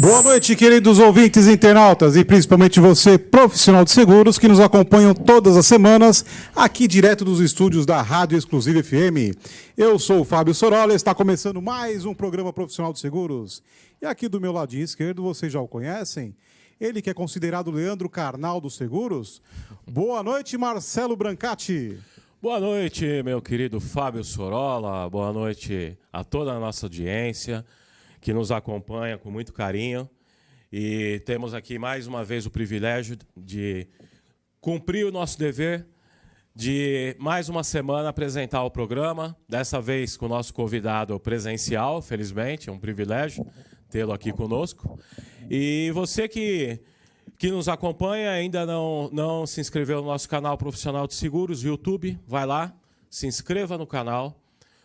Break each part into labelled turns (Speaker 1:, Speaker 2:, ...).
Speaker 1: Boa noite, queridos ouvintes internautas e principalmente você, profissional de seguros, que nos acompanham todas as semanas aqui direto dos estúdios da Rádio Exclusiva FM. Eu sou o Fábio Sorolla e está começando mais um programa profissional de seguros. E aqui do meu ladinho esquerdo, vocês já o conhecem, ele que é considerado Leandro Carnal dos seguros. Boa noite, Marcelo Brancati.
Speaker 2: Boa noite, meu querido Fábio Sorolla. Boa noite a toda a nossa audiência que nos acompanha com muito carinho. E temos aqui mais uma vez o privilégio de cumprir o nosso dever de mais uma semana apresentar o programa, dessa vez com o nosso convidado presencial, felizmente, é um privilégio tê-lo aqui conosco. E você que nos acompanha, ainda não se inscreveu no nosso canal Profissional de Seguros, YouTube, vai lá, se inscreva no canal,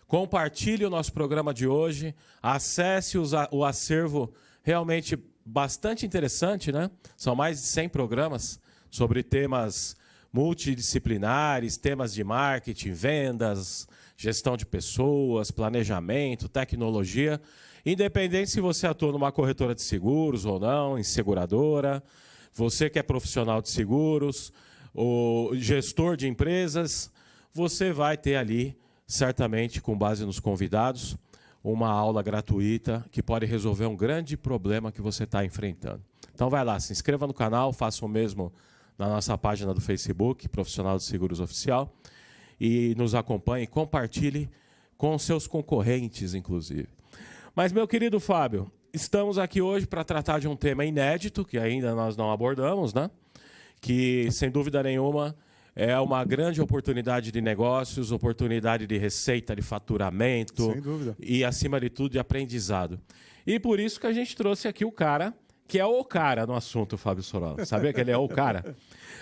Speaker 2: compartilhe o nosso programa de hoje, acesse o acervo realmente bastante interessante, né? São mais de 100 programas sobre temas multidisciplinares, temas de marketing, vendas, gestão de pessoas, planejamento, tecnologia, independente se você atua numa corretora de seguros ou não, em seguradora, você que é profissional de seguros, ou gestor de empresas, você vai ter ali, certamente, com base nos convidados, uma aula gratuita que pode resolver um grande problema que você está enfrentando. Então vai lá, se inscreva no canal, faça o mesmo na nossa página do Facebook, Profissional de Seguros Oficial, e nos acompanhe, compartilhe com seus concorrentes, inclusive. Mas, meu querido Fábio, estamos aqui hoje para tratar de um tema inédito, que ainda nós não abordamos, né? Que, sem dúvida nenhuma, é uma grande oportunidade de negócios, oportunidade de receita, de faturamento.
Speaker 1: Sem dúvida.
Speaker 2: E, acima de tudo, de aprendizado. E por isso que a gente trouxe aqui o cara, que é o cara no assunto, Fábio Sorolla. Sabia que ele é o cara?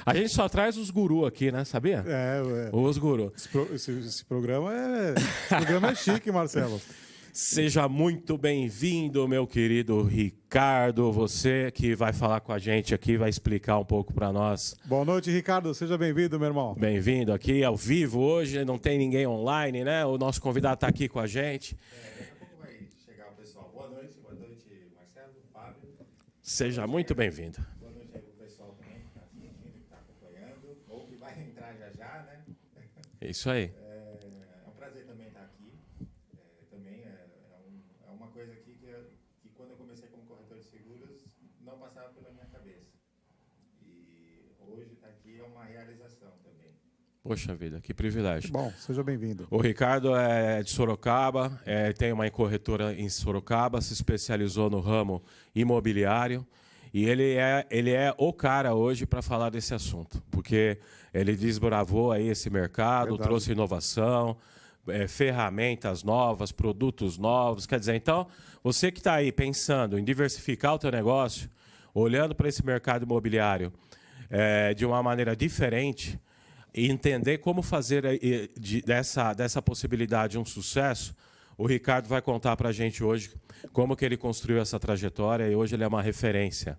Speaker 2: A gente só traz os gurus aqui, né? Sabia? Os gurus.
Speaker 1: Esse programa é chique, Marcelo.
Speaker 2: Seja muito bem-vindo, meu querido Ricardo. Você que vai falar com a gente aqui, vai explicar um pouco para nós.
Speaker 1: Boa noite, Ricardo. Seja bem-vindo, meu irmão.
Speaker 2: Bem-vindo aqui ao vivo hoje. Não tem ninguém online, né? O nosso convidado está aqui com a gente.
Speaker 3: Daqui a pouco vai chegar o pessoal. Boa noite, Marcelo, Fábio.
Speaker 2: Seja muito bem-vindo.
Speaker 3: Boa noite aí pro pessoal também que está assistindo, que está acompanhando, ou que vai entrar já, né?
Speaker 2: Isso aí.
Speaker 3: É um prazer também estar aqui. Também é uma coisa aqui que quando eu comecei como corretor de seguros não passava pela minha cabeça. E hoje estar aqui é uma realização também.
Speaker 2: Poxa vida, que privilégio.
Speaker 1: Bom, seja bem-vindo.
Speaker 2: O Ricardo é de Sorocaba, tem uma corretora em Sorocaba, se especializou no ramo imobiliário e ele é o cara hoje para falar desse assunto, porque ele desbravou aí esse mercado,
Speaker 1: Verdade.
Speaker 2: trouxe inovação, ferramentas novas, produtos novos. Quer dizer, então, você que está aí pensando em diversificar o teu negócio, olhando para esse mercado imobiliário de uma maneira diferente, e entender como fazer dessa possibilidade um sucesso, o Ricardo vai contar para a gente hoje como que ele construiu essa trajetória e hoje ele é uma referência.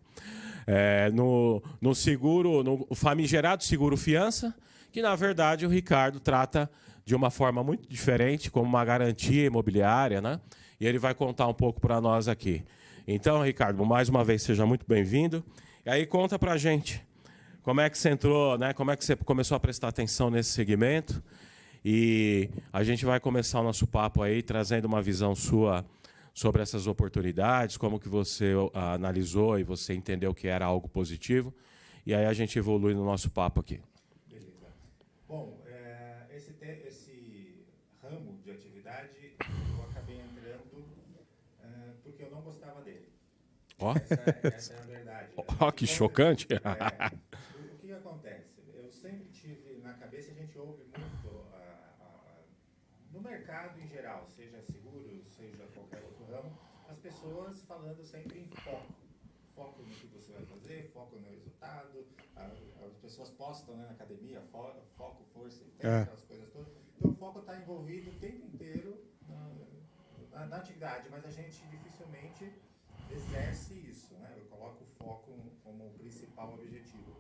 Speaker 2: No seguro, no famigerado seguro fiança, que na verdade o Ricardo trata de uma forma muito diferente, como uma garantia imobiliária, né? E ele vai contar um pouco para nós aqui. Então, Ricardo, mais uma vez, seja muito bem-vindo. E aí conta para a gente. Como é que você entrou, né? Como é que você começou a prestar atenção nesse segmento? E a gente vai começar o nosso papo aí trazendo uma visão sua sobre essas oportunidades, como que você analisou e você entendeu que era algo positivo. E aí a gente evolui no nosso papo aqui.
Speaker 3: Beleza. Bom, esse ramo de atividade eu acabei entrando porque eu não gostava dele.
Speaker 2: Ó,
Speaker 3: Essa é a verdade.
Speaker 2: ó, que chocante.
Speaker 3: O que acontece? Eu sempre tive na cabeça, a gente ouve muito no mercado em geral, seja seguro, seja qualquer outro ramo, as pessoas falando sempre em foco. Foco no que você vai fazer, foco no resultado. As pessoas postam, né, na academia, foco, força e fé, aquelas coisas todas. Então o foco está envolvido o tempo inteiro na atividade, mas a gente dificilmente exerce isso, né? Eu coloco o foco como principal objetivo.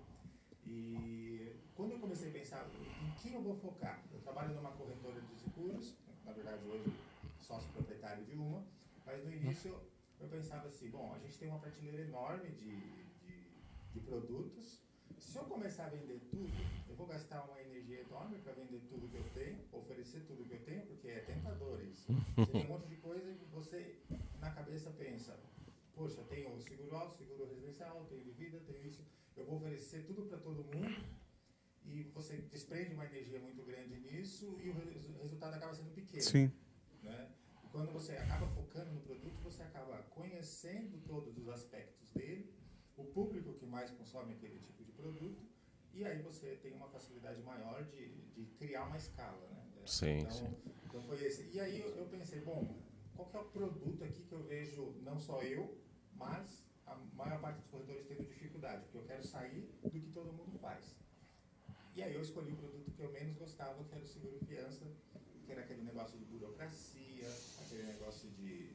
Speaker 3: E quando eu comecei a pensar em que eu vou focar, eu trabalho numa corretora de seguros, na verdade hoje sócio proprietário de uma, mas no início eu pensava assim, bom, a gente tem uma prateleira enorme de produtos. Se eu começar a vender tudo, eu vou gastar uma energia enorme para vender tudo que eu tenho, oferecer tudo que eu tenho, porque é tentador isso. Você tem um monte de coisa e você, na cabeça, pensa, poxa, eu tenho seguro alto, seguro residencial, tenho de vida, tenho isso, eu vou oferecer tudo para todo mundo, e você desprende uma energia muito grande nisso, e o resultado acaba sendo pequeno.
Speaker 1: Sim.
Speaker 3: Né? E quando você acaba focando no produto, você acaba conhecendo todos os aspectos dele, o público que mais consome aquele tipo de produto, e aí você tem uma facilidade maior de criar uma escala. Né?
Speaker 2: Sim,
Speaker 3: então foi esse. E aí eu pensei, bom, qual que é o produto aqui que eu vejo, não só eu, mas a maior parte dos corretores tendo dificuldade, porque eu quero sair do que todo mundo faz. E aí eu escolhi o produto que eu menos gostava, que era o seguro fiança, que era aquele negócio de burocracia, aquele negócio de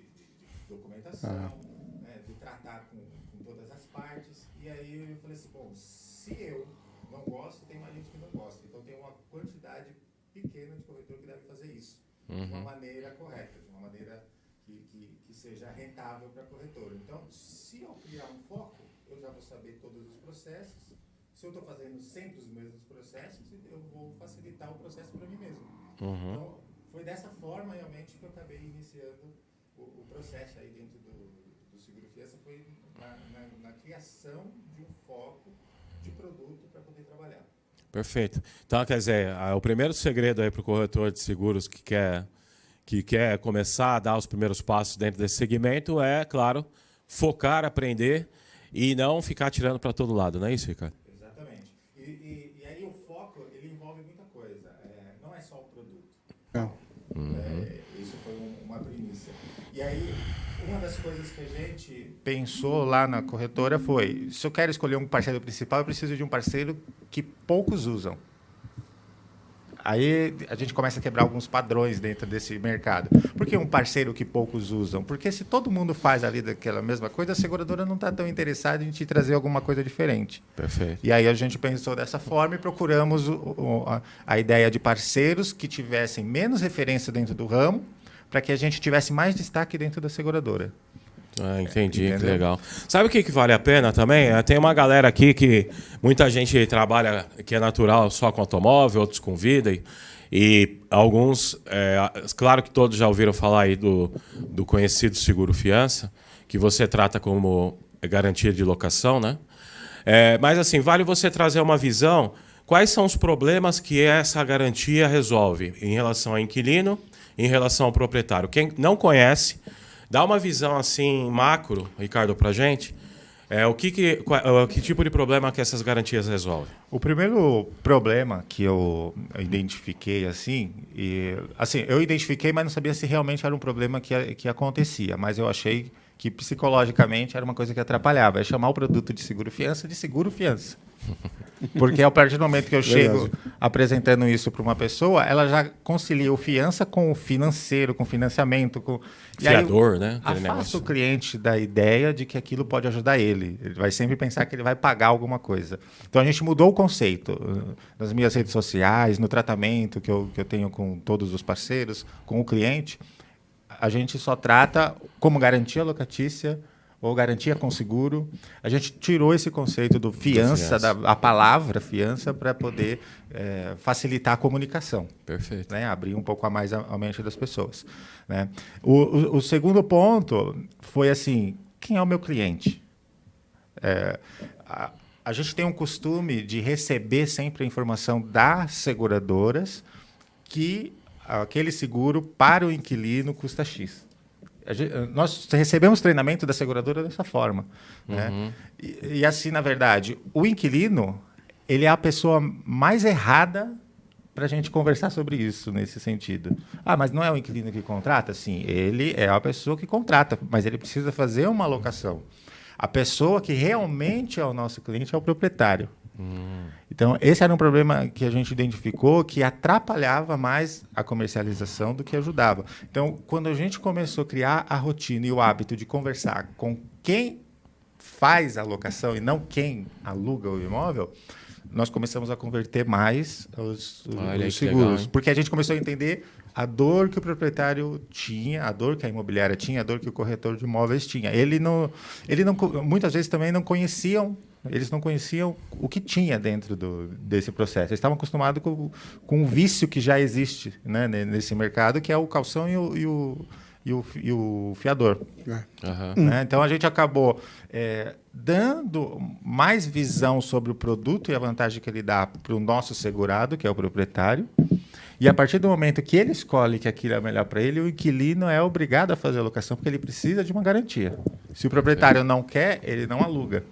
Speaker 3: documentação, né, de tratar com todas as partes. E aí eu falei assim, bom, se eu não gosto, tem mais gente que não gosta. Então tem uma quantidade pequena de corretor que deve fazer isso de uma maneira correta, de uma maneira que seja rentável para corretor. Então, se eu criar um foco, eu já vou saber todos os processos. Se eu estou fazendo sempre os mesmos processos, eu vou facilitar o processo para mim mesmo. Então, foi dessa forma, realmente, que eu acabei iniciando o processo aí dentro do Seguro Fiança, foi na criação de um foco de produto para poder trabalhar.
Speaker 2: Perfeito. Então, quer dizer, o primeiro segredo aí para o corretor de seguros que quer começar a dar os primeiros passos dentro desse segmento é, claro, focar, aprender e não ficar tirando para todo lado, não é isso, Ricardo?
Speaker 3: Exatamente. E aí o foco, ele envolve muita coisa. Não é só o produto. Isso foi uma premissa. E aí, uma das coisas que a gente pensou lá na corretora foi, se eu quero escolher um parceiro principal, eu preciso de um parceiro que poucos usam. Aí a gente começa a quebrar alguns padrões dentro desse mercado. Por que um parceiro que poucos usam? Porque se todo mundo faz ali daquela mesma coisa, a seguradora não está tão interessada em te trazer alguma coisa diferente.
Speaker 2: Perfeito.
Speaker 3: E aí a gente pensou dessa forma e procuramos a ideia de parceiros que tivessem menos referência dentro do ramo, para que a gente tivesse mais destaque dentro da seguradora.
Speaker 2: Entendi,
Speaker 3: Entendeu?
Speaker 2: que legal. Sabe o que vale a pena também? Tem uma galera aqui que muita gente trabalha que é natural só com automóvel, outros com vida. E alguns, claro que todos já ouviram falar aí do conhecido seguro fiança, que você trata como garantia de locação, né? Mas assim, vale você trazer uma visão. Quais são os problemas que essa garantia resolve em relação ao inquilino, em relação ao proprietário? Quem não conhece, dá uma visão assim macro, Ricardo, para a gente. Que tipo de problema que essas garantias resolvem?
Speaker 3: O primeiro problema que eu identifiquei, eu identifiquei, mas não sabia se realmente era um problema que acontecia, mas eu achei que psicologicamente era uma coisa que atrapalhava, é chamar o produto de seguro fiança. Porque a partir do momento que eu chego apresentando isso para uma pessoa, ela já concilia o fiança com o financeiro, com o financiamento.
Speaker 2: Fiador, né?
Speaker 3: Afasta o cliente da ideia de que aquilo pode ajudar ele. Ele vai sempre pensar que ele vai pagar alguma coisa. Então a gente mudou o conceito nas minhas redes sociais, no tratamento que eu tenho com todos os parceiros, com o cliente. A gente só trata como garantia locatícia ou garantia com seguro. A gente tirou esse conceito do fiança, a palavra fiança, para poder facilitar a comunicação.
Speaker 2: Perfeito.
Speaker 3: Né? Abrir um pouco a mais a mente das pessoas. Né? O segundo ponto foi assim, quem é o meu cliente? A gente tem um costume de receber sempre a informação das seguradoras que aquele seguro para o inquilino custa X. Nós recebemos treinamento da seguradora dessa forma. Né? E assim, na verdade, o inquilino ele é a pessoa mais errada para a gente conversar sobre isso, nesse sentido. Mas não é o inquilino que contrata? Sim, ele é a pessoa que contrata, mas ele precisa fazer uma alocação. A pessoa que realmente é o nosso cliente é o proprietário. Então, esse era um problema que a gente identificou que atrapalhava mais a comercialização do que ajudava. Então, quando a gente começou a criar a rotina e o hábito de conversar com quem faz a locação e não quem aluga o imóvel, nós começamos a converter mais os
Speaker 2: Olha que
Speaker 3: seguros.
Speaker 2: legal, hein?
Speaker 3: Porque a gente começou a entender a dor que o proprietário tinha, a dor que a imobiliária tinha, a dor que o corretor de imóveis tinha. Muitas vezes também não conheciam, eles não conheciam o que tinha dentro desse processo. Eles estavam acostumados com o vício que já existe, né, nesse mercado, que é o calção e o fiador. Né? Então, a gente acabou dando mais visão sobre o produto e a vantagem que ele dá para o nosso segurado, que é o proprietário. E a partir do momento que ele escolhe que aquilo é melhor para ele, o inquilino é obrigado a fazer a locação, porque ele precisa de uma garantia. Se o proprietário não quer, ele não aluga.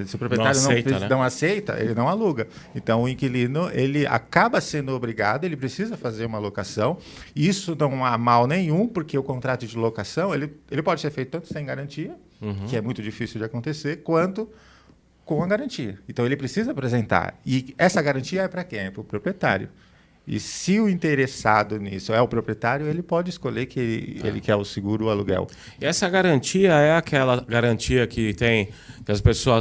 Speaker 3: Se o proprietário não aceita, ele não aluga. Então, o inquilino ele acaba sendo obrigado, ele precisa fazer uma locação. Isso não há mal nenhum, porque o contrato de locação ele pode ser feito tanto sem garantia, que é muito difícil de acontecer, quanto com a garantia. Então, ele precisa apresentar. E essa garantia é para quem? É para o proprietário. E se o interessado nisso é o proprietário, ele pode escolher que ele quer o seguro ou o aluguel.
Speaker 2: E essa garantia é aquela garantia que tem, que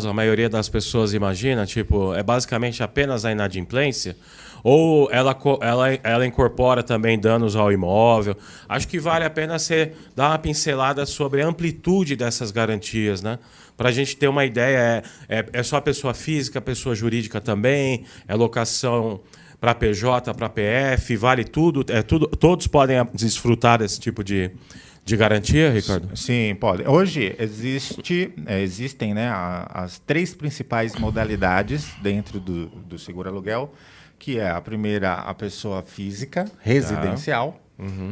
Speaker 2: a maioria das pessoas imagina, tipo, é basicamente apenas a inadimplência? Ou ela incorpora também danos ao imóvel? Acho que vale a pena você dar uma pincelada sobre a amplitude dessas garantias, né? Para a gente ter uma ideia, é só pessoa física, pessoa jurídica também, é locação para PJ, para PF, vale tudo, todos podem desfrutar desse tipo de garantia, Ricardo?
Speaker 3: Sim, pode. Hoje existem, né, as 3 principais modalidades dentro do seguro aluguel, que é a primeira, a pessoa física residencial.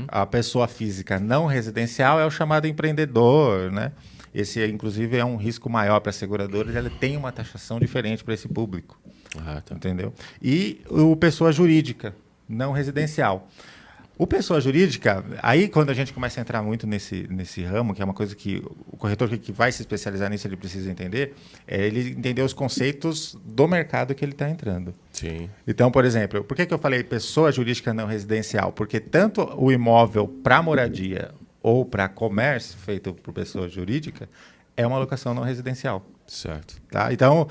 Speaker 3: A pessoa física não residencial é o chamado empreendedor, né? Esse, inclusive, é um risco maior para a seguradora, ele tem uma taxação diferente para esse público. Tá. Entendeu? E o pessoa jurídica, não residencial. O pessoa jurídica, aí quando a gente começa a entrar muito nesse ramo, que é uma coisa que o corretor que vai se especializar nisso, ele precisa entender, ele entender os conceitos do mercado que ele está entrando.
Speaker 2: Sim.
Speaker 3: Então, por exemplo, por que eu falei pessoa jurídica não residencial? Porque tanto o imóvel para moradia ou para comércio feito por pessoa jurídica é uma locação não residencial.
Speaker 2: Certo.
Speaker 3: Tá? Então,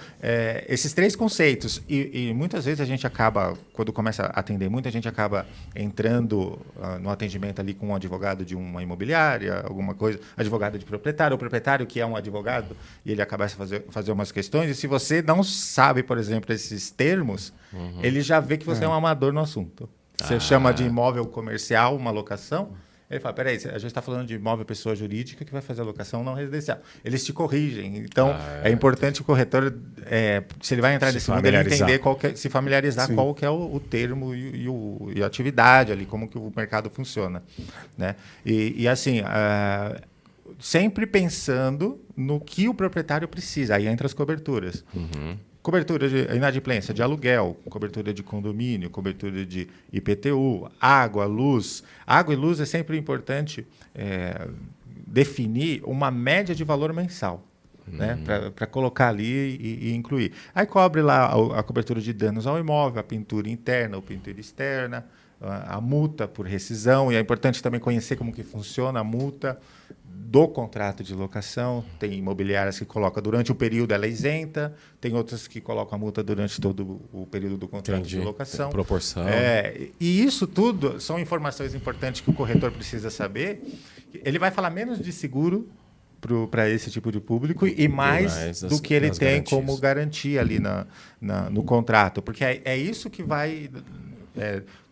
Speaker 3: esses 3 conceitos, e muitas vezes a gente acaba, quando começa a atender muita gente, acaba entrando no atendimento ali com um advogado de uma imobiliária, alguma coisa, advogado de proprietário, ou proprietário que é um advogado, e ele acaba fazer umas questões, e se você não sabe, por exemplo, esses termos, ele já vê que você é um amador no assunto. Você chama de imóvel comercial, uma locação. Ele fala, peraí, a gente está falando de imóvel pessoa jurídica que vai fazer a locação não residencial. Eles te corrigem. Então, é importante o corretor, se ele vai entrar nesse mundo, ele entender, se familiarizar qual que é o termo e a atividade ali, como que o mercado funciona. Né? E assim, sempre pensando no que o proprietário precisa. Aí entra as coberturas. Cobertura de inadimplência de aluguel, cobertura de condomínio, cobertura de IPTU, água, luz. Água e luz é sempre importante definir uma média de valor mensal, né, para colocar ali e incluir. Aí cobre lá a cobertura de danos ao imóvel, a pintura interna ou pintura externa, a multa por rescisão, e é importante também conhecer como que funciona a multa do contrato de locação. Tem imobiliárias que colocam durante o período, ela é isenta, tem outras que colocam a multa durante todo o período do contrato de locação.
Speaker 2: Tem proporção.
Speaker 3: E isso tudo são informações importantes que o corretor precisa saber. Ele vai falar menos de seguro para esse tipo de público e mais do que ele tem como garantia ali no contrato, porque é isso que vai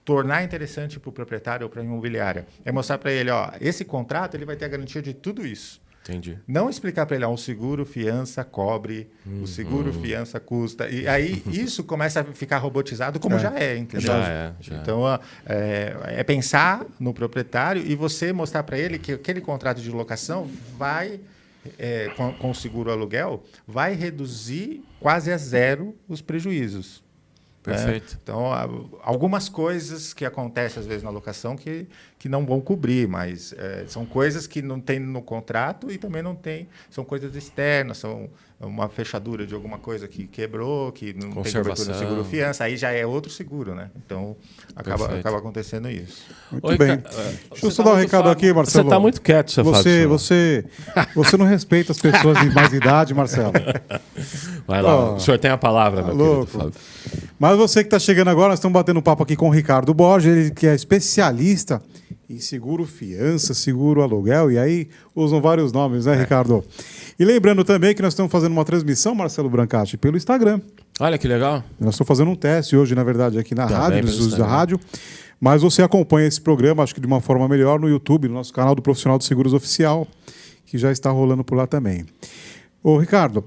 Speaker 3: tornar interessante para o proprietário ou para a imobiliária. É mostrar para ele, esse contrato ele vai ter a garantia de tudo isso.
Speaker 2: Entendi.
Speaker 3: Não explicar para ele, o seguro, fiança, cobre, o seguro, fiança, custa. E aí isso começa a ficar robotizado, como já é, entendeu?
Speaker 2: Já.
Speaker 3: Então, é pensar no proprietário e você mostrar para ele que aquele contrato de locação vai, com o seguro aluguel, vai reduzir quase a zero os prejuízos.
Speaker 2: Perfeito.
Speaker 3: Então, algumas coisas que acontecem às vezes na locação que não vão cobrir, mas são coisas que não tem no contrato e também não tem, são coisas externas, são uma fechadura de alguma coisa que quebrou, que não tem cobertura do seguro fiança, aí já é outro seguro, né? Então, acaba acontecendo isso.
Speaker 1: Muito bem. Deixa eu só dar um recado aqui, Marcelo.
Speaker 2: Você está muito quieto, seu Fábio.
Speaker 1: Você não respeita as pessoas de mais idade, Marcelo.
Speaker 2: Vai lá, o senhor tem a palavra, meu
Speaker 1: louco.
Speaker 2: querido Fábio.
Speaker 1: Mas você que está chegando agora, nós estamos batendo um papo aqui com o Ricardo Borges, ele que é especialista em seguro fiança, seguro aluguel, e aí usam vários nomes, né, Ricardo? E lembrando também que nós estamos fazendo uma transmissão, Marcelo Brancati, pelo Instagram.
Speaker 2: Olha que legal.
Speaker 1: Nós estamos fazendo um teste hoje, na verdade, aqui na
Speaker 2: Também
Speaker 1: rádio,
Speaker 2: pelo
Speaker 1: nos estúdios da
Speaker 2: Instagram.
Speaker 1: rádio. Mas você acompanha esse programa, acho que de uma forma melhor, no YouTube, no nosso canal do Profissional de Seguros Oficial, que já está rolando por lá também. Ô, Ricardo,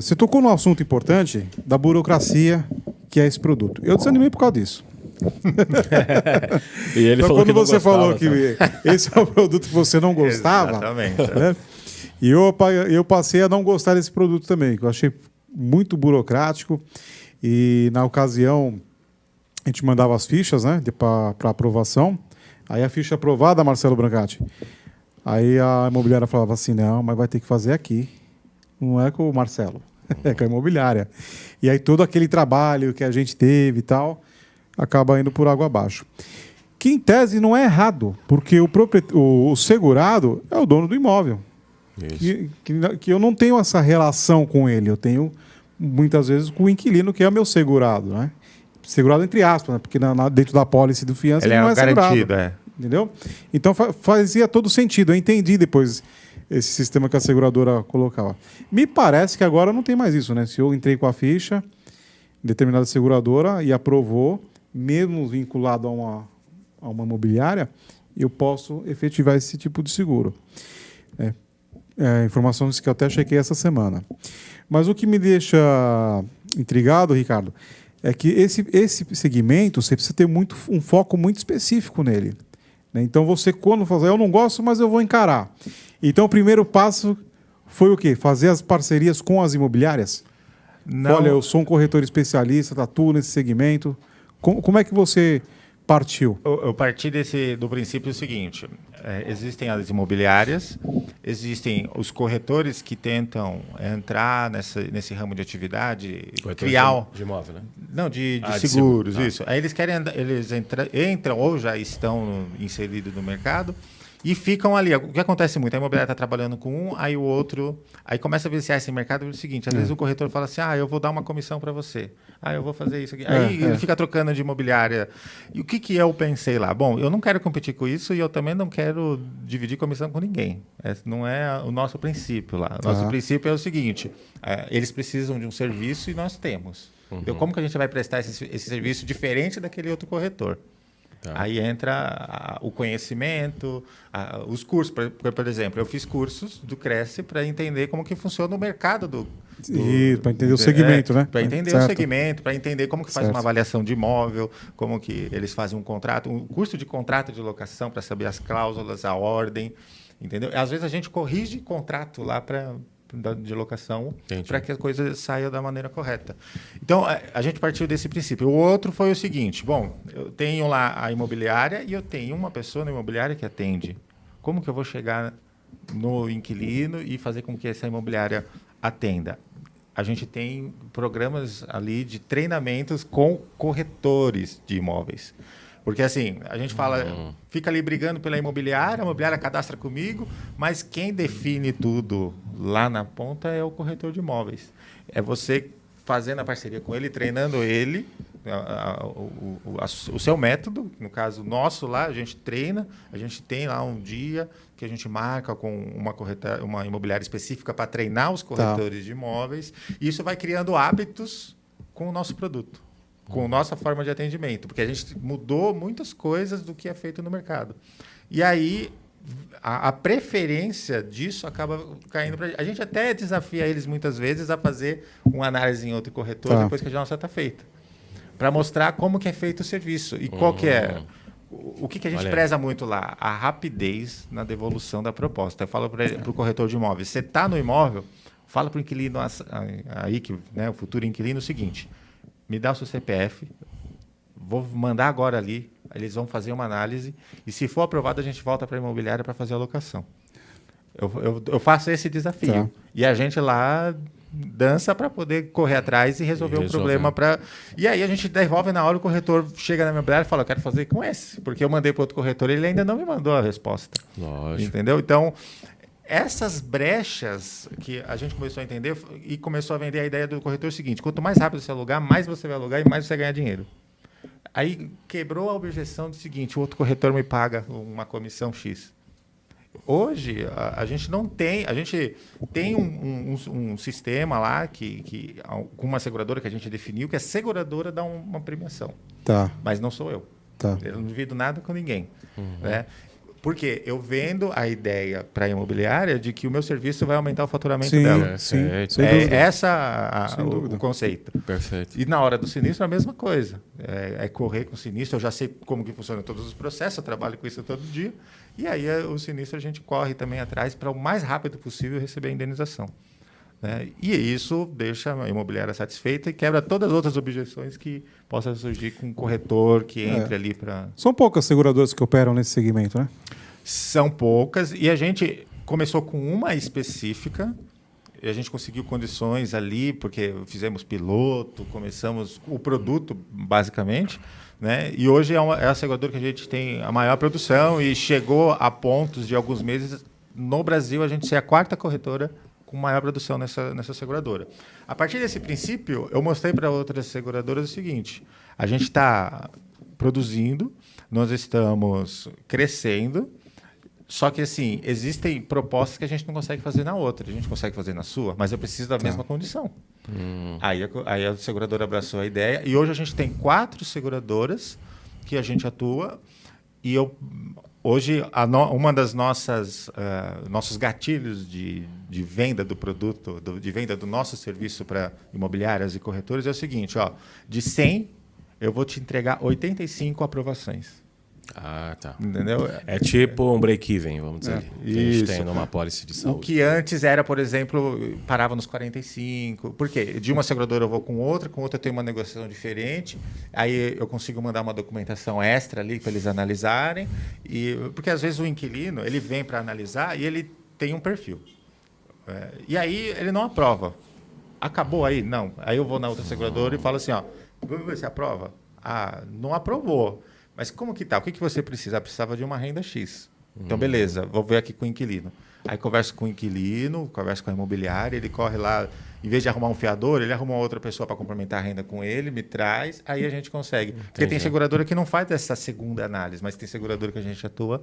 Speaker 1: você tocou num assunto importante da burocracia que é esse produto. Eu desanimei por causa disso.
Speaker 2: E ele
Speaker 1: Então,
Speaker 2: falou que
Speaker 1: quando
Speaker 2: não
Speaker 1: você falou
Speaker 2: gostava,
Speaker 1: que
Speaker 2: tá?
Speaker 1: esse é um produto que você não gostava,
Speaker 3: Exatamente.
Speaker 1: né? E eu passei a não gostar desse produto também, que eu achei muito burocrático. E na ocasião, a gente mandava as fichas, né, para aprovação. Aí a ficha aprovada, Marcelo Brancati. Aí a imobiliária falava assim, não, mas vai ter que fazer aqui. Não é com o Marcelo, é com a imobiliária. E aí todo aquele trabalho que a gente teve e tal, acaba indo por água abaixo. Que em tese não é errado, porque o segurado é o dono do imóvel.
Speaker 2: Isso.
Speaker 1: Que eu não tenho essa relação com ele, eu tenho muitas vezes com o inquilino, que é o meu segurado, né? Segurado entre aspas, né? Porque dentro da pólice do fiança
Speaker 3: Ele
Speaker 1: ele não
Speaker 3: é
Speaker 1: é segurado.
Speaker 3: garantido,
Speaker 1: Entendeu? Então fazia todo sentido. Eu entendi depois esse sistema que a seguradora colocava. Me parece que agora não tem mais isso, né? Se eu entrei com a ficha, determinada seguradora e aprovou, mesmo vinculado a uma imobiliária, eu posso efetivar esse tipo de seguro. Informações que eu até chequei essa semana. Mas o que me deixa intrigado, Ricardo, é que esse segmento você precisa ter um foco muito específico nele. Né? Então você, quando fazer, eu não gosto, mas eu vou encarar. Então o primeiro passo foi o quê? Fazer as parcerias com as imobiliárias?
Speaker 3: Não.
Speaker 1: Olha, eu sou um corretor especialista, atuo nesse segmento. Como é que você partiu?
Speaker 3: Eu parti do princípio seguinte: existem as imobiliárias, existem os corretores que tentam entrar nesse ramo de atividade, criar
Speaker 2: de imóvel, né?
Speaker 3: não de
Speaker 2: de
Speaker 3: seguros,
Speaker 2: seguro.
Speaker 3: isso. Aí eles querem eles entram ou já estão inseridos no mercado e ficam ali. O que acontece muito, a imobiliária está trabalhando com um, aí o outro, aí começa a viciar esse mercado. É o seguinte: às vezes o corretor fala assim, eu vou dar uma comissão para você, eu vou fazer isso aqui. Aí ele fica trocando de imobiliária. E o que eu pensei lá? Bom, eu não quero competir com isso e eu também não quero dividir comissão com ninguém. Esse não é o nosso princípio lá. O nosso princípio é o seguinte: eles precisam de um serviço e nós temos. Então, como que a gente vai prestar esse serviço diferente daquele outro corretor? Aí entra o conhecimento, os cursos. Por exemplo, eu fiz cursos do Cresce para entender como que funciona o mercado
Speaker 1: para entender o segmento, né?
Speaker 3: Para entender o segmento, para entender como que faz uma avaliação de imóvel, como que eles fazem um contrato, um curso de contrato de locação para saber as cláusulas, a ordem, entendeu? Às vezes a gente corrige contrato lá de locação para que a coisa saia da maneira correta. Então, a gente partiu desse princípio. O outro foi o seguinte: bom, eu tenho lá a imobiliária e eu tenho uma pessoa na imobiliária que atende. Como que eu vou chegar no inquilino e fazer com que essa imobiliária atenda? A gente tem programas ali de treinamentos com corretores de imóveis. Porque assim, a gente fala, fica ali brigando pela imobiliária, a imobiliária cadastra comigo, mas quem define tudo lá na ponta é o corretor de imóveis. É você fazendo a parceria com ele, treinando ele, o seu método, no caso nosso lá, a gente treina, a gente tem lá um dia que a gente marca com uma imobiliária específica para treinar os corretores de imóveis, e isso vai criando hábitos com o nosso produto, com nossa forma de atendimento, porque a gente mudou muitas coisas do que é feito no mercado. E aí a preferência disso acaba caindo para a gente. Até desafia eles muitas vezes a fazer uma análise em outro corretor depois que a nossa está feita, para mostrar como que é feito o serviço e qual que é o que a gente preza muito lá, a rapidez na devolução da proposta. Eu falo para o corretor de imóveis: você está no imóvel, fala para o inquilino aí, que, né, o futuro inquilino, o seguinte: me dá o seu CPF, vou mandar agora ali, eles vão fazer uma análise e, se for aprovado, a gente volta para a imobiliária para fazer a locação. Eu faço esse desafio. E a gente lá dança para poder correr atrás e resolver o problema. E aí a gente devolve na hora, o corretor chega na imobiliária e fala: eu quero fazer com esse, porque eu mandei para outro corretor e ele ainda não me mandou a resposta.
Speaker 2: Lógico.
Speaker 3: Entendeu? Então, essas brechas que a gente começou a entender e começou a vender a ideia do corretor seguinte: quanto mais rápido você alugar, mais você vai alugar e mais você vai ganhar dinheiro. Aí quebrou a objeção do seguinte: o outro corretor me paga uma comissão X. Hoje, a gente não tem... A gente tem um sistema lá com uma seguradora que a gente definiu, que a seguradora dá uma premiação.
Speaker 1: Tá.
Speaker 3: Mas não sou eu.
Speaker 1: Tá.
Speaker 3: Eu não divido nada com ninguém. Né? Porque eu vendo a ideia para a imobiliária de que o meu serviço vai aumentar o faturamento dela.
Speaker 1: Sim, sem
Speaker 3: É
Speaker 1: dúvida.
Speaker 3: essa
Speaker 1: dúvida.
Speaker 3: o conceito.
Speaker 2: Perfeito.
Speaker 3: E na hora do sinistro, a mesma coisa. É correr com o sinistro. Eu já sei como que funciona todos os processos, eu trabalho com isso todo dia. E aí, o sinistro, a gente corre também atrás para o mais rápido possível receber a indenização. Né? E isso deixa a imobiliária satisfeita e quebra todas as outras objeções que possam surgir com um corretor que entre ali para...
Speaker 1: São poucas seguradoras que operam nesse segmento, né?
Speaker 3: São poucas. E a gente começou com uma específica. E a gente conseguiu condições ali, porque fizemos piloto, começamos o produto, basicamente. Né? E hoje é a seguradora que a gente tem a maior produção e chegou a pontos de alguns meses, no Brasil, a gente ser a 4ª corretora com maior produção nessa seguradora. A partir desse princípio, eu mostrei para outras seguradoras o seguinte: a gente está produzindo, nós estamos crescendo, só que assim, existem propostas que a gente não consegue fazer na outra. A gente consegue fazer na sua, mas eu preciso da mesma condição. Aí a seguradora abraçou a ideia e hoje a gente tem 4 seguradoras que a gente atua e hoje uma das nossos gatilhos de venda do produto, de venda do nosso serviço para imobiliárias e corretores é o seguinte: de 100 eu vou te entregar 85 aprovações.
Speaker 2: Ah, tá.
Speaker 3: Entendeu?
Speaker 2: É tipo um break-even, vamos dizer, que a gente
Speaker 3: Isso.
Speaker 2: tem numa pólice de
Speaker 3: O
Speaker 2: saúde.
Speaker 3: que antes era, por exemplo, parava nos 45. Por quê? De uma seguradora eu vou com outra eu tenho uma negociação diferente, aí eu consigo mandar uma documentação extra ali para eles analisarem. Porque às vezes o inquilino ele vem para analisar e ele tem um perfil. E aí ele não aprova. Acabou aí? Não. Aí eu vou na outra seguradora e falo assim: vamos ver se aprova. Ah, não aprovou. Mas como que tá? O que você precisa? Precisava de uma renda X. Então, beleza, vou ver aqui com o inquilino. Aí converso com o inquilino, converso com a imobiliária, ele corre lá, em vez de arrumar um fiador, ele arruma outra pessoa para complementar a renda com ele, me traz, aí a gente consegue. Porque tem seguradora que não faz essa segunda análise, mas tem seguradora que a gente atua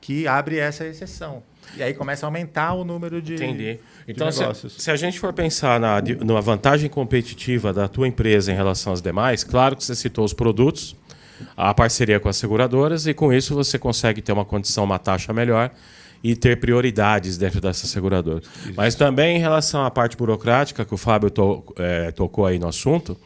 Speaker 3: que abre essa exceção. E aí começa a aumentar o número de,
Speaker 2: Entendi.
Speaker 3: de
Speaker 2: Então,
Speaker 3: negócios.
Speaker 2: se a gente for pensar na vantagem competitiva da tua empresa em relação às demais, claro que você citou os produtos, a parceria com as seguradoras, e com isso você consegue ter uma condição, uma taxa melhor e ter prioridades dentro dessa seguradora. Isso. Mas também em relação à parte burocrática, que o Fábio tocou aí no assunto,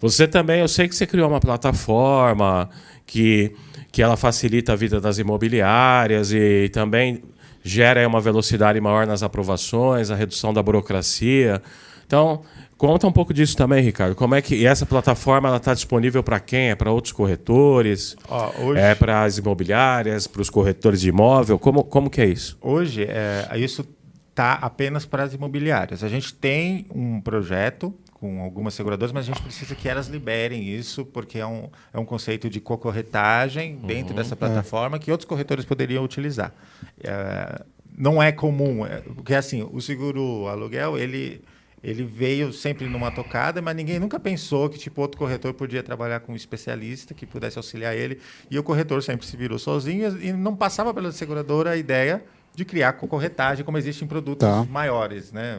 Speaker 2: você também, eu sei que você criou uma plataforma que ela facilita a vida das imobiliárias e também gera uma velocidade maior nas aprovações, a redução da burocracia. Então, conta um pouco disso também, Ricardo. Como é que essa plataforma está disponível para quem? É para outros corretores?
Speaker 3: Hoje,
Speaker 2: é para as imobiliárias, para os corretores de imóvel? Como que é isso?
Speaker 3: Hoje, isso está apenas para as imobiliárias. A gente tem um projeto com algumas seguradoras, mas a gente precisa que elas liberem isso, porque é um conceito de cocorretagem dentro dessa plataforma que outros corretores poderiam utilizar. Não é comum, porque assim, o seguro aluguel, ele veio sempre numa tocada, mas ninguém nunca pensou que outro corretor podia trabalhar com um especialista que pudesse auxiliar ele. E o corretor sempre se virou sozinho e não passava pela seguradora a ideia de criar cocorretagem, como existe em produtos maiores, né?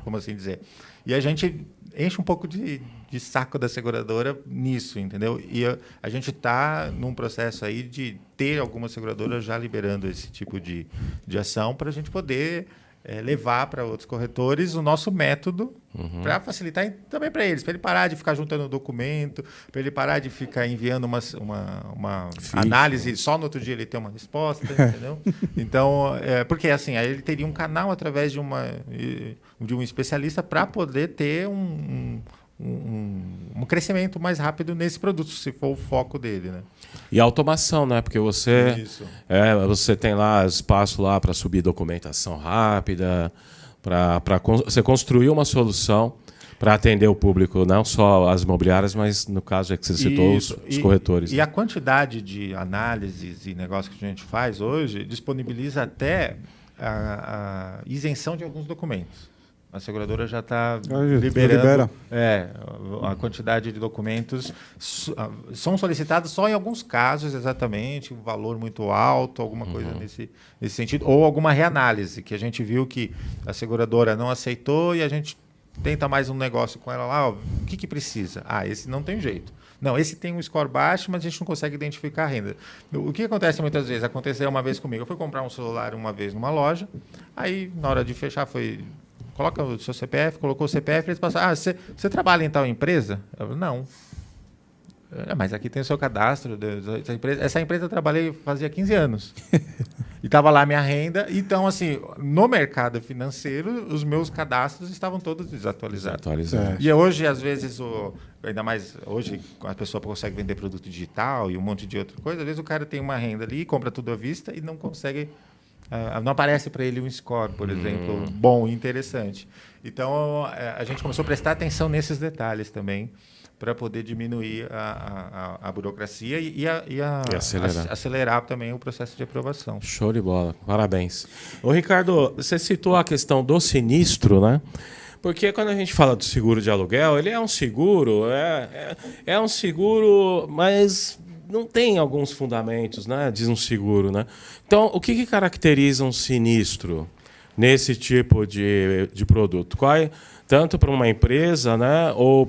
Speaker 3: Como assim dizer. E a gente enche um pouco de saco da seguradora nisso, entendeu? E a gente está num processo aí de ter algumas seguradoras já liberando esse tipo de ação para a gente poder levar para outros corretores o nosso método para facilitar também para eles, para ele parar de ficar juntando documento, para ele parar de ficar enviando uma análise, só no outro dia ele ter uma resposta, entendeu? Então, porque assim, aí ele teria um canal através de um especialista para poder ter um crescimento mais rápido nesse produto, se for o foco dele, né?
Speaker 2: E automação, né? Porque você tem lá espaço lá para subir documentação rápida, para você construir uma solução para atender o público, não só as imobiliárias, mas no caso é que você citou os corretores.
Speaker 3: E a quantidade de análises e negócios que a gente faz hoje disponibiliza até a isenção de alguns documentos. A seguradora já está
Speaker 1: libera.
Speaker 3: liberando. A quantidade de documentos são solicitados só em alguns casos, exatamente, um valor muito alto, alguma coisa nesse sentido, ou alguma reanálise, que a gente viu que a seguradora não aceitou e a gente tenta mais um negócio com ela lá. O que precisa? Esse não tem jeito. Não, esse tem um score baixo, mas a gente não consegue identificar a renda. O que acontece muitas vezes? Aconteceu uma vez comigo. Eu fui comprar um celular uma vez numa loja, aí na hora de fechar coloca o seu CPF, colocou o CPF, eles passaram, você trabalha em tal empresa? Eu falei, não. Mas aqui tem o seu cadastro dessa empresa. Essa empresa eu trabalhei fazia 15 anos. E estava lá a minha renda. Então, assim, no mercado financeiro, os meus cadastros estavam todos desatualizados. E hoje, às vezes, ainda mais hoje, a pessoa consegue vender produto digital e um monte de outra coisa. Às vezes o cara tem uma renda ali, compra tudo à vista e não consegue... não aparece para ele um score, por exemplo, bom e interessante. Então, a gente começou a prestar atenção nesses detalhes também, para poder diminuir a burocracia e acelerar também o processo de aprovação.
Speaker 2: Show de bola, parabéns. Ô, Ricardo, você citou a questão do sinistro, né? Porque quando a gente fala do seguro de aluguel, ele é um seguro, é um seguro, mas não tem alguns fundamentos, né? Diz um seguro, né? Então, o que caracteriza um sinistro nesse tipo de produto? Tanto para uma empresa, né? Ou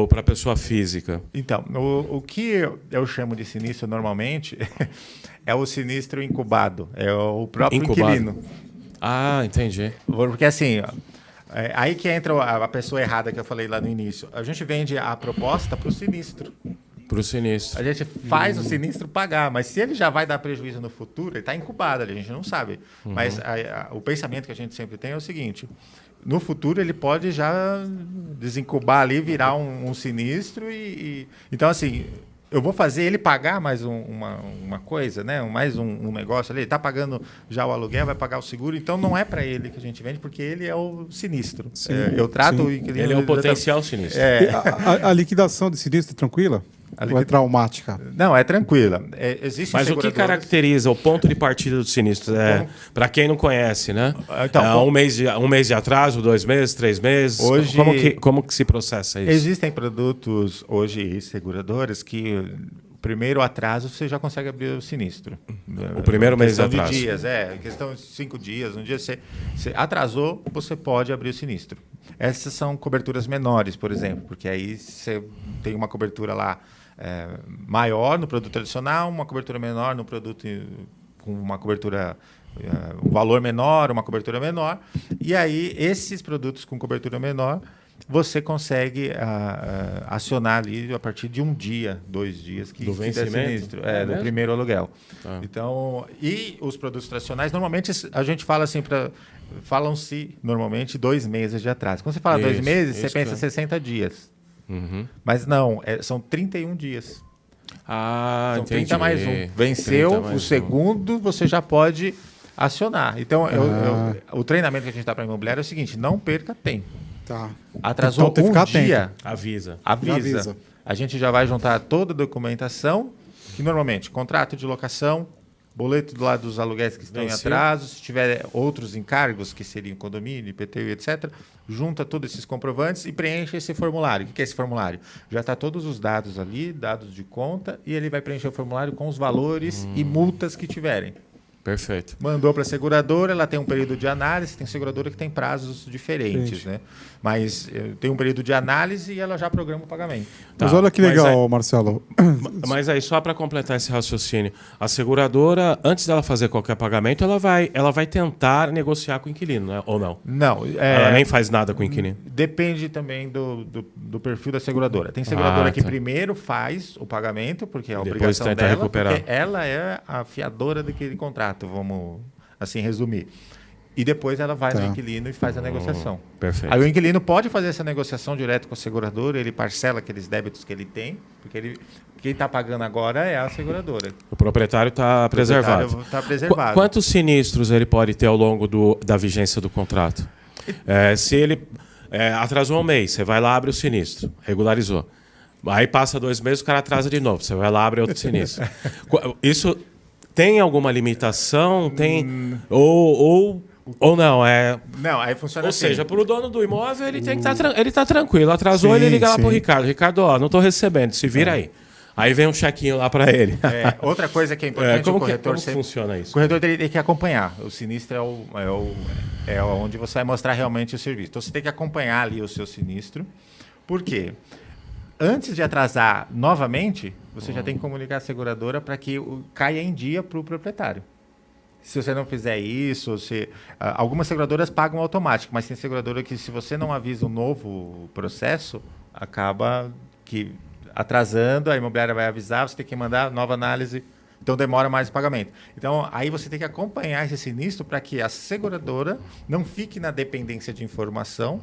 Speaker 2: para a pessoa física?
Speaker 3: Então, o que eu chamo de sinistro normalmente é o sinistro incubado, é o próprio inquilino.
Speaker 2: Entendi.
Speaker 3: Porque assim, aí que entra a pessoa errada que eu falei lá no início. A gente vende a proposta para o sinistro.
Speaker 2: Para o sinistro.
Speaker 3: A gente faz o sinistro pagar, mas se ele já vai dar prejuízo no futuro, ele está incubado, a gente não sabe. Mas o pensamento que a gente sempre tem é o seguinte: no futuro ele pode já desincubar ali, virar um sinistro então assim, eu vou fazer ele pagar mais uma coisa, né? Mais um negócio ali. Ele está pagando já o aluguel, vai pagar o seguro, então não é para ele que a gente vende, porque ele é o sinistro. Eu trato o inquilino.
Speaker 2: Ele é o potencial sinistro.
Speaker 1: A liquidação de sinistro é tranquila? Ou é traumática?
Speaker 3: Não, é tranquila.
Speaker 2: Mas o que caracteriza o ponto de partida do sinistro? Para quem não conhece, né? Então, um mês de atraso, 2 meses, 3 meses? Hoje, como que se processa isso?
Speaker 3: Existem produtos hoje, seguradoras, que o primeiro atraso você já consegue abrir o sinistro.
Speaker 2: O primeiro mês de atraso?
Speaker 3: Dias, questão de 5 dias. Um dia você atrasou, você pode abrir o sinistro. Essas são coberturas menores, por exemplo, porque aí você tem uma cobertura lá maior no produto tradicional, uma cobertura menor no produto com uma cobertura, um valor menor, uma cobertura menor. E aí, esses produtos com cobertura menor, você consegue acionar ali a partir de 1 dia, 2 dias que
Speaker 2: do vencimento?
Speaker 3: Sinistro, do primeiro aluguel. Então, e os produtos tradicionais, normalmente a gente fala assim, falam-se normalmente 2 meses de atraso. Quando você fala 2 meses, você pensa 60 dias. Mas não, são 31 dias. São 30 mais 1. Venceu o segundo, você já pode acionar. Então, o treinamento que a gente dá para a imobiliária é o seguinte: não perca tempo. Atrasou
Speaker 1: então,
Speaker 3: um dia,
Speaker 2: avisa.
Speaker 3: A gente já vai juntar toda a documentação, que normalmente, contrato de locação, boleto do lado dos aluguéis que estão em atraso, se tiver outros encargos, que seriam condomínio, IPTU, etc., junta todos esses comprovantes e preenche esse formulário. O que é esse formulário? Já está todos os dados ali, dados de conta, e ele vai preencher o formulário com os valores e multas que tiverem.
Speaker 2: Perfeito.
Speaker 3: Mandou para a seguradora, ela tem um período de análise, tem seguradora que tem prazos diferentes, né? Mas tem um período de análise e ela já programa o pagamento.
Speaker 1: Mas olha que legal, Marcelo.
Speaker 2: Mas aí, só para completar esse raciocínio, a seguradora, antes dela fazer qualquer pagamento, ela vai tentar negociar com o inquilino, né? Ou não?
Speaker 3: Não.
Speaker 2: Ela nem faz nada com o inquilino?
Speaker 3: Depende também do perfil da seguradora. Tem seguradora que primeiro faz o pagamento, porque é a obrigação dela, recuperar. Porque ela é a fiadora daquele contrato, vamos assim resumir. E depois ela vai no inquilino e faz a negociação.
Speaker 2: Perfeito.
Speaker 3: Aí o inquilino pode fazer essa negociação direto com a seguradora, ele parcela aqueles débitos que ele tem, porque quem está pagando agora é a seguradora.
Speaker 2: O proprietário está preservado.
Speaker 3: Está preservado.
Speaker 2: Quantos sinistros ele pode ter ao longo da vigência do contrato? Se ele atrasou 1 mês, você vai lá, abre o sinistro, regularizou. Aí passa 2 meses, o cara atrasa de novo, você vai lá, abre outro sinistro. Isso Tem alguma limitação? Tem ou não?
Speaker 3: Não, aí funciona
Speaker 2: Ou
Speaker 3: assim.
Speaker 2: seja, para o dono do imóvel, ele tem que ele tá tranquilo. Atrasou, ele liga lá pro Ricardo. Ricardo, ó, não tô recebendo, se vira aí. Aí vem um chequinho lá para ele.
Speaker 3: Outra coisa que é importante,
Speaker 2: como
Speaker 3: o corretor
Speaker 2: funciona isso?
Speaker 3: O corretor tem que acompanhar. O sinistro é onde você vai mostrar realmente o serviço. Então você tem que acompanhar ali o seu sinistro. Por quê? Antes de atrasar novamente, você já tem que comunicar a seguradora para que caia em dia para o proprietário. Se você não fizer isso, algumas seguradoras pagam automático, mas tem seguradora que, se você não avisa um novo processo, acaba que atrasando, a imobiliária vai avisar, você tem que mandar nova análise, então demora mais o pagamento. Então, aí você tem que acompanhar esse sinistro para que a seguradora não fique na dependência de informação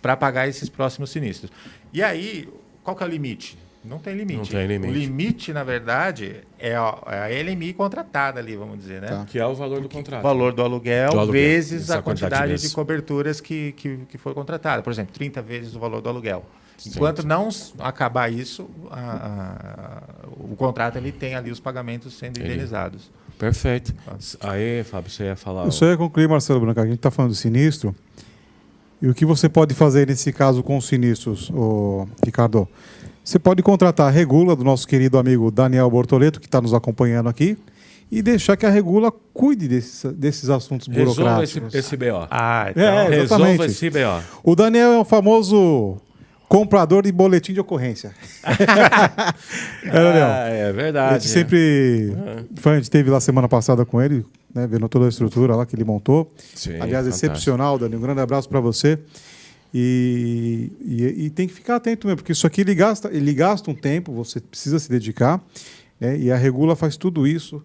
Speaker 3: para pagar esses próximos sinistros. E aí, qual que é o limite? Não tem limite.
Speaker 2: Não tem limite.
Speaker 3: O limite, na verdade, é a LMI contratada ali, vamos dizer, né?
Speaker 1: Tá.
Speaker 2: Que é o valor do contrato.
Speaker 3: O valor do aluguel vezes
Speaker 2: essa
Speaker 3: a quantidade de
Speaker 2: vezes.
Speaker 3: coberturas que foi contratada. Por exemplo, 30 vezes o valor do aluguel. Enquanto não acabar isso, o contrato ele tem ali os pagamentos sendo indenizados.
Speaker 2: Perfeito. Aí, Fábio, você ia falar...
Speaker 1: Eu só ia concluir, Marcelo Branca, a gente está falando de sinistro. E o que você pode fazer nesse caso com os sinistros, Ricardo? Você pode contratar a Regula, do nosso querido amigo Daniel Bortoleto, que está nos acompanhando aqui, e deixar que a Regula cuide desses assuntos burocráticos.
Speaker 2: Resolva esse BO.
Speaker 3: Então,
Speaker 2: Resolva esse BO.
Speaker 1: O Daniel é o famoso comprador de boletim de ocorrência. Daniel?
Speaker 2: É verdade.
Speaker 1: A gente sempre... A gente esteve lá semana passada com ele, né, vendo toda a estrutura lá que ele montou.
Speaker 2: Sim,
Speaker 1: Aliás,
Speaker 2: fantástico.
Speaker 1: excepcional, Daniel. Um grande abraço para você. E tem que ficar atento mesmo, porque isso aqui ele gasta um tempo, você precisa se dedicar, né, e a Regula faz tudo isso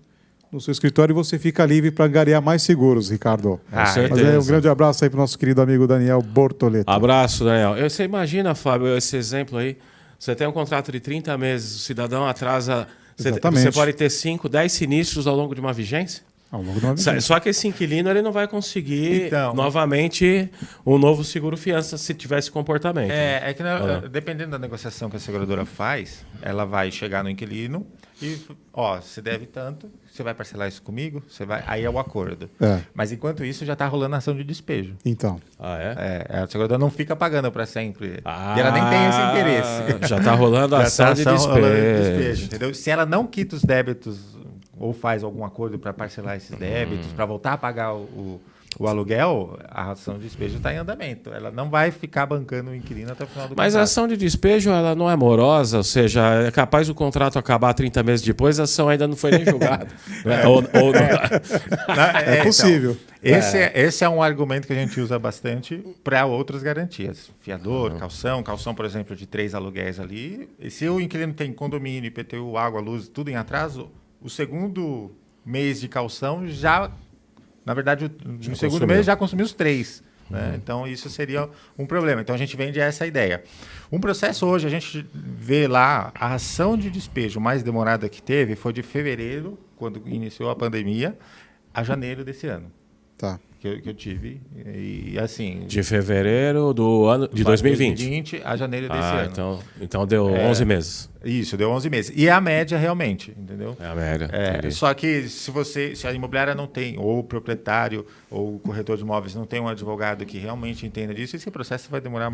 Speaker 1: no seu escritório e você fica livre para angariar mais seguros, Ricardo.
Speaker 2: Com certeza.
Speaker 1: Mas um grande abraço aí para o nosso querido amigo Daniel Bortoleto.
Speaker 2: Abraço, Daniel. Você imagina, Fábio, esse exemplo aí. Você tem um contrato de 30 meses, o cidadão atrasa... Você pode ter 5, 10 sinistros ao longo de uma vigência?
Speaker 1: Ao longo de uma vigência.
Speaker 2: Só que esse inquilino ele não vai conseguir novamente um novo seguro-fiança se tiver esse comportamento.
Speaker 3: É que dependendo da negociação que a seguradora faz, ela vai chegar no inquilino e, você deve tanto, você vai parcelar isso comigo? Aí é o acordo. Mas enquanto isso já está rolando a ação de despejo.
Speaker 1: Então.
Speaker 3: A seguradora não fica pagando para sempre. E ela nem tem esse interesse.
Speaker 2: Já está rolando a ação de despejo.
Speaker 3: Entendeu? Se ela não quita os débitos ou faz algum acordo para parcelar esses débitos, para voltar a pagar o aluguel, a ação de despejo está em andamento. Ela não vai ficar bancando o inquilino até o final do contrato.
Speaker 2: Mas a ação de despejo ela não é morosa, ou seja, é capaz do contrato acabar 30 meses depois, a ação ainda não foi nem julgada.
Speaker 1: É possível.
Speaker 3: Então, esse é um argumento que a gente usa bastante para outras garantias. Fiador, calção, por exemplo, de 3 aluguéis ali. E se o inquilino tem condomínio, IPTU, água, luz, tudo em atraso, o segundo mês de calção já... Na verdade, no segundo mês já consumiu os 3. Né? Então, isso seria um problema. Então, a gente vende essa ideia. Um processo hoje, a gente vê lá, a ação de despejo mais demorada que teve foi de fevereiro, quando iniciou a pandemia, a janeiro desse ano.
Speaker 1: Tá.
Speaker 3: Que eu tive. E assim...
Speaker 2: De fevereiro do ano de 2020.
Speaker 3: 2020 a janeiro desse ano.
Speaker 2: Então deu 11 meses.
Speaker 3: Isso, deu 11 meses. E é a média realmente, entendeu?
Speaker 2: É a média.
Speaker 3: Só que se a imobiliária não tem, ou o proprietário, ou o corretor de imóveis não tem um advogado que realmente entenda disso, esse processo vai demorar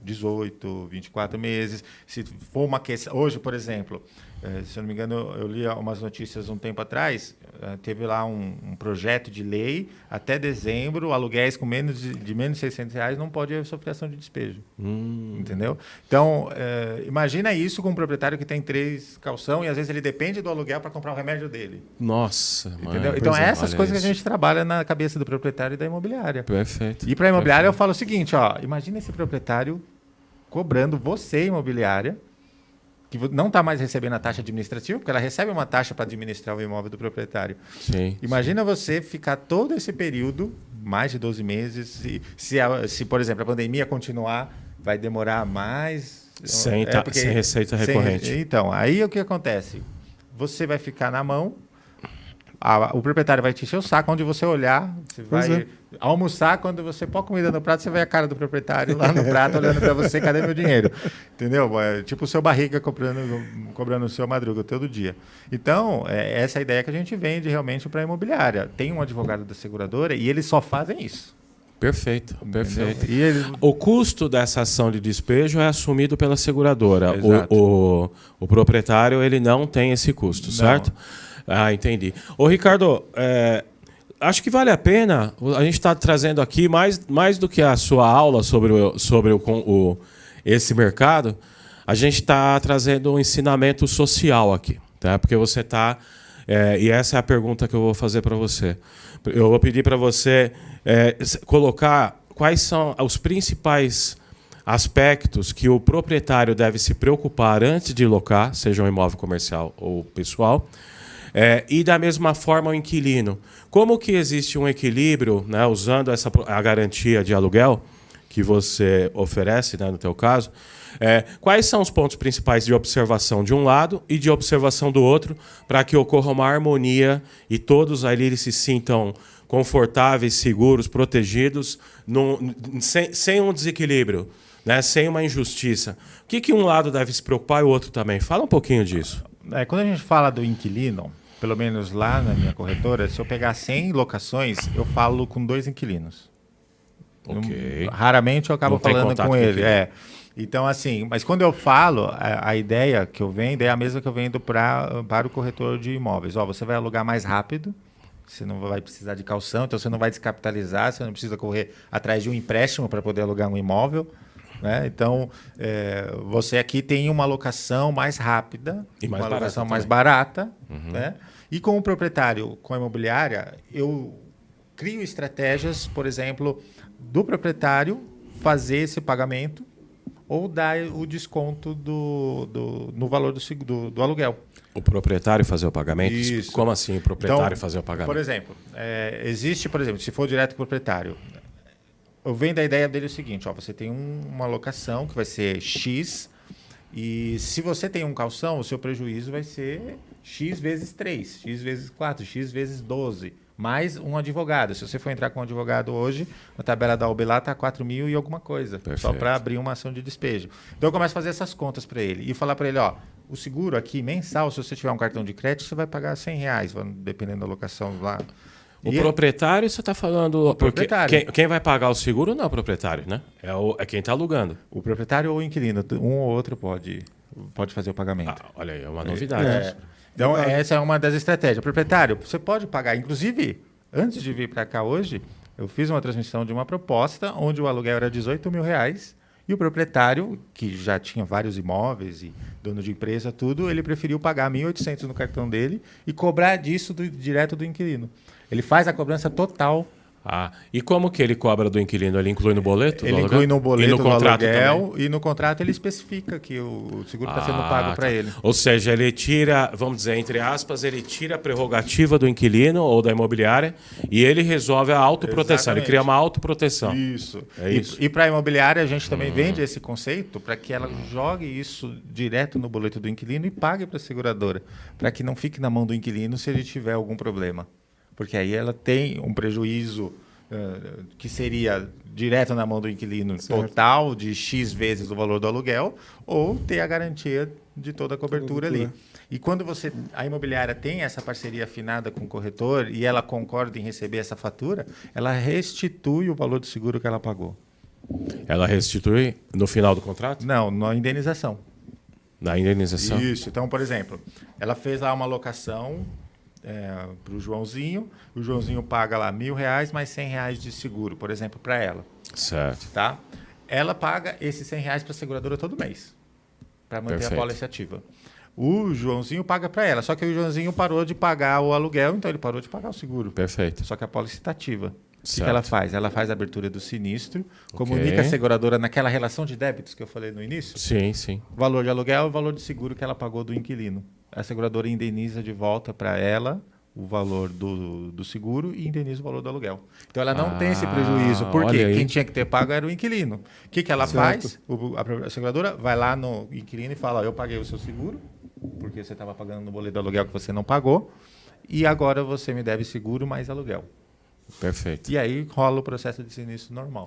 Speaker 3: 18, 24 meses. Se for uma questão... Hoje, por exemplo, se eu não me engano, eu li umas notícias um tempo atrás, teve lá um projeto de lei, até dezembro, aluguéis com menos de R$600 não pode sofrer ação de despejo. Entendeu? Então, imagina isso com um proprietário que tem 3 calção e às vezes ele depende do aluguel para comprar o remédio dele.
Speaker 2: Nossa,
Speaker 3: entendeu? Então, essas coisas que a gente trabalha na cabeça do proprietário e da imobiliária.
Speaker 2: Perfeito.
Speaker 3: E para a imobiliária eu falo o seguinte, imagina esse proprietário cobrando você, imobiliária, que não está mais recebendo a taxa administrativa, porque ela recebe uma taxa para administrar o imóvel do proprietário.
Speaker 2: Sim.
Speaker 3: Imagina você ficar todo esse período, mais de 12 meses, se por exemplo, a pandemia continuar, vai demorar mais...
Speaker 2: Sem receita recorrente.
Speaker 3: Então, aí o que acontece? Você vai ficar na mão o proprietário vai te encher o saco onde você olhar, você vai almoçar, quando você põe comida no prato, você vê a cara do proprietário lá no prato olhando para você, cadê meu dinheiro? Entendeu? É tipo o seu barriga cobrando o seu Madruga todo dia. Então, essa é a ideia que a gente vende realmente para a imobiliária. Tem um advogado da seguradora e eles só fazem isso.
Speaker 2: Perfeito, perfeito.
Speaker 3: E eles...
Speaker 2: O custo dessa ação de despejo é assumido pela seguradora.
Speaker 3: Exato.
Speaker 2: O proprietário ele não tem esse custo, certo? Ah, entendi. Ô, Ricardo, acho que vale a pena. A gente está trazendo aqui mais do que a sua aula sobre esse mercado. A gente está trazendo um ensinamento social aqui, tá? Porque você está... e essa é a pergunta que eu vou fazer para você. Eu vou pedir para você colocar quais são os principais aspectos que o proprietário deve se preocupar antes de locar, seja um imóvel comercial ou pessoal, e da mesma forma o inquilino. Como que existe um equilíbrio, né, usando a garantia de aluguel que você oferece, né, no teu caso, quais são os pontos principais de observação de um lado e de observação do outro para que ocorra uma harmonia e todos ali eles se sintam confortáveis, seguros, protegidos, sem um desequilíbrio, né, sem uma injustiça? O que um lado deve se preocupar e o outro também? Fala um pouquinho disso.
Speaker 3: Quando a gente fala do inquilino, pelo menos lá na minha corretora, se eu pegar 100 locações, eu falo com 2 inquilinos.
Speaker 2: Okay.
Speaker 3: Raramente eu acabo falando com ele. Então, assim, mas quando eu falo, a ideia que eu vendo é a mesma que eu vendo para o corretor de imóveis. Você vai alugar mais rápido, você não vai precisar de caução, então você não vai descapitalizar, você não precisa correr atrás de um empréstimo para poder alugar um imóvel. Né? Então, você aqui tem uma alocação mais rápida,
Speaker 2: e mais
Speaker 3: uma alocação mais barata. Né? E com o proprietário, com a imobiliária, eu crio estratégias, por exemplo, do proprietário fazer esse pagamento ou dar o desconto no valor do aluguel.
Speaker 2: O proprietário fazer o pagamento?
Speaker 3: Isso.
Speaker 2: Como assim o proprietário fazer o pagamento?
Speaker 3: Por exemplo, se for direto com o proprietário, eu venho da ideia dele o seguinte, você tem uma locação que vai ser X, e se você tem um calção, o seu prejuízo vai ser X vezes 3, X vezes 4, X vezes 12, mais um advogado. Se você for entrar com um advogado hoje, na tabela da OB lá está 4.000 e alguma coisa,
Speaker 2: Perfeito.
Speaker 3: Só para abrir uma ação de despejo. Então eu começo a fazer essas contas para ele e falar para ele, o seguro aqui mensal, se você tiver um cartão de crédito, você vai pagar R$100, dependendo da locação lá.
Speaker 2: O proprietário, você está falando...
Speaker 3: O proprietário.
Speaker 2: Quem vai pagar o seguro não é o proprietário, né? É quem está alugando.
Speaker 3: O proprietário ou o inquilino, um ou outro pode fazer o pagamento.
Speaker 2: Olha aí, é uma novidade.
Speaker 3: Então, essa é uma das estratégias. Proprietário, você pode pagar. Inclusive, antes de vir para cá hoje, eu fiz uma transmissão de uma proposta onde o aluguel era R$18 mil e o proprietário, que já tinha vários imóveis e dono de empresa, tudo, ele preferiu pagar R$1.800 no cartão dele e cobrar disso direto do inquilino. Ele faz a cobrança total.
Speaker 2: E como que ele cobra do inquilino? Ele inclui no boleto?
Speaker 3: Ele inclui no boleto do aluguel
Speaker 2: também?
Speaker 3: E no contrato ele especifica que o seguro está sendo pago para ele.
Speaker 2: Ou seja, ele tira, vamos dizer, entre aspas, ele tira a prerrogativa do inquilino ou da imobiliária e ele resolve a autoproteção.
Speaker 3: Exatamente.
Speaker 2: Ele cria uma autoproteção.
Speaker 3: Isso.
Speaker 2: Isso.
Speaker 3: E para a imobiliária a gente também vende esse conceito para que ela jogue isso direto no boleto do inquilino e pague para a seguradora, para que não fique na mão do inquilino se ele tiver algum problema. Porque aí ela tem um prejuízo que seria direto na mão do inquilino, total de X vezes o valor do aluguel, ou ter a garantia de toda a cobertura ali. E quando a imobiliária tem essa parceria afinada com o corretor e ela concorda em receber essa fatura, ela restitui o valor do seguro que ela pagou.
Speaker 2: Ela restitui no final do contrato?
Speaker 3: Não, na indenização.
Speaker 2: Na indenização?
Speaker 3: Isso. Então, por exemplo, ela fez lá uma locação para o Joãozinho paga lá R$1.000 mais R$100 de seguro, por exemplo, para ela.
Speaker 2: Certo.
Speaker 3: Tá? Ela paga esses R$100 para a seguradora todo mês, para manter a pólice ativa. O Joãozinho paga para ela, só que o Joãozinho parou de pagar o aluguel, então ele parou de pagar o seguro.
Speaker 2: Perfeito.
Speaker 3: Só que a pólice está ativa. O que ela faz? Ela faz a abertura do sinistro, comunica
Speaker 2: Ok.
Speaker 3: a seguradora naquela relação de débitos que eu falei no início.
Speaker 2: Sim, sim.
Speaker 3: Valor de aluguel e o valor de seguro que ela pagou do inquilino. A seguradora indeniza de volta para ela o valor do seguro e indeniza o valor do aluguel. Então ela não tem esse prejuízo, porque
Speaker 2: olha aí.
Speaker 3: quem tinha que ter pago era o inquilino. O que ela faz? A seguradora vai lá no inquilino e fala: eu paguei o seu seguro, porque você estava pagando no boleto do aluguel que você não pagou, e agora você me deve seguro mais aluguel.
Speaker 2: Perfeito.
Speaker 3: E aí rola o processo de sinistro normal.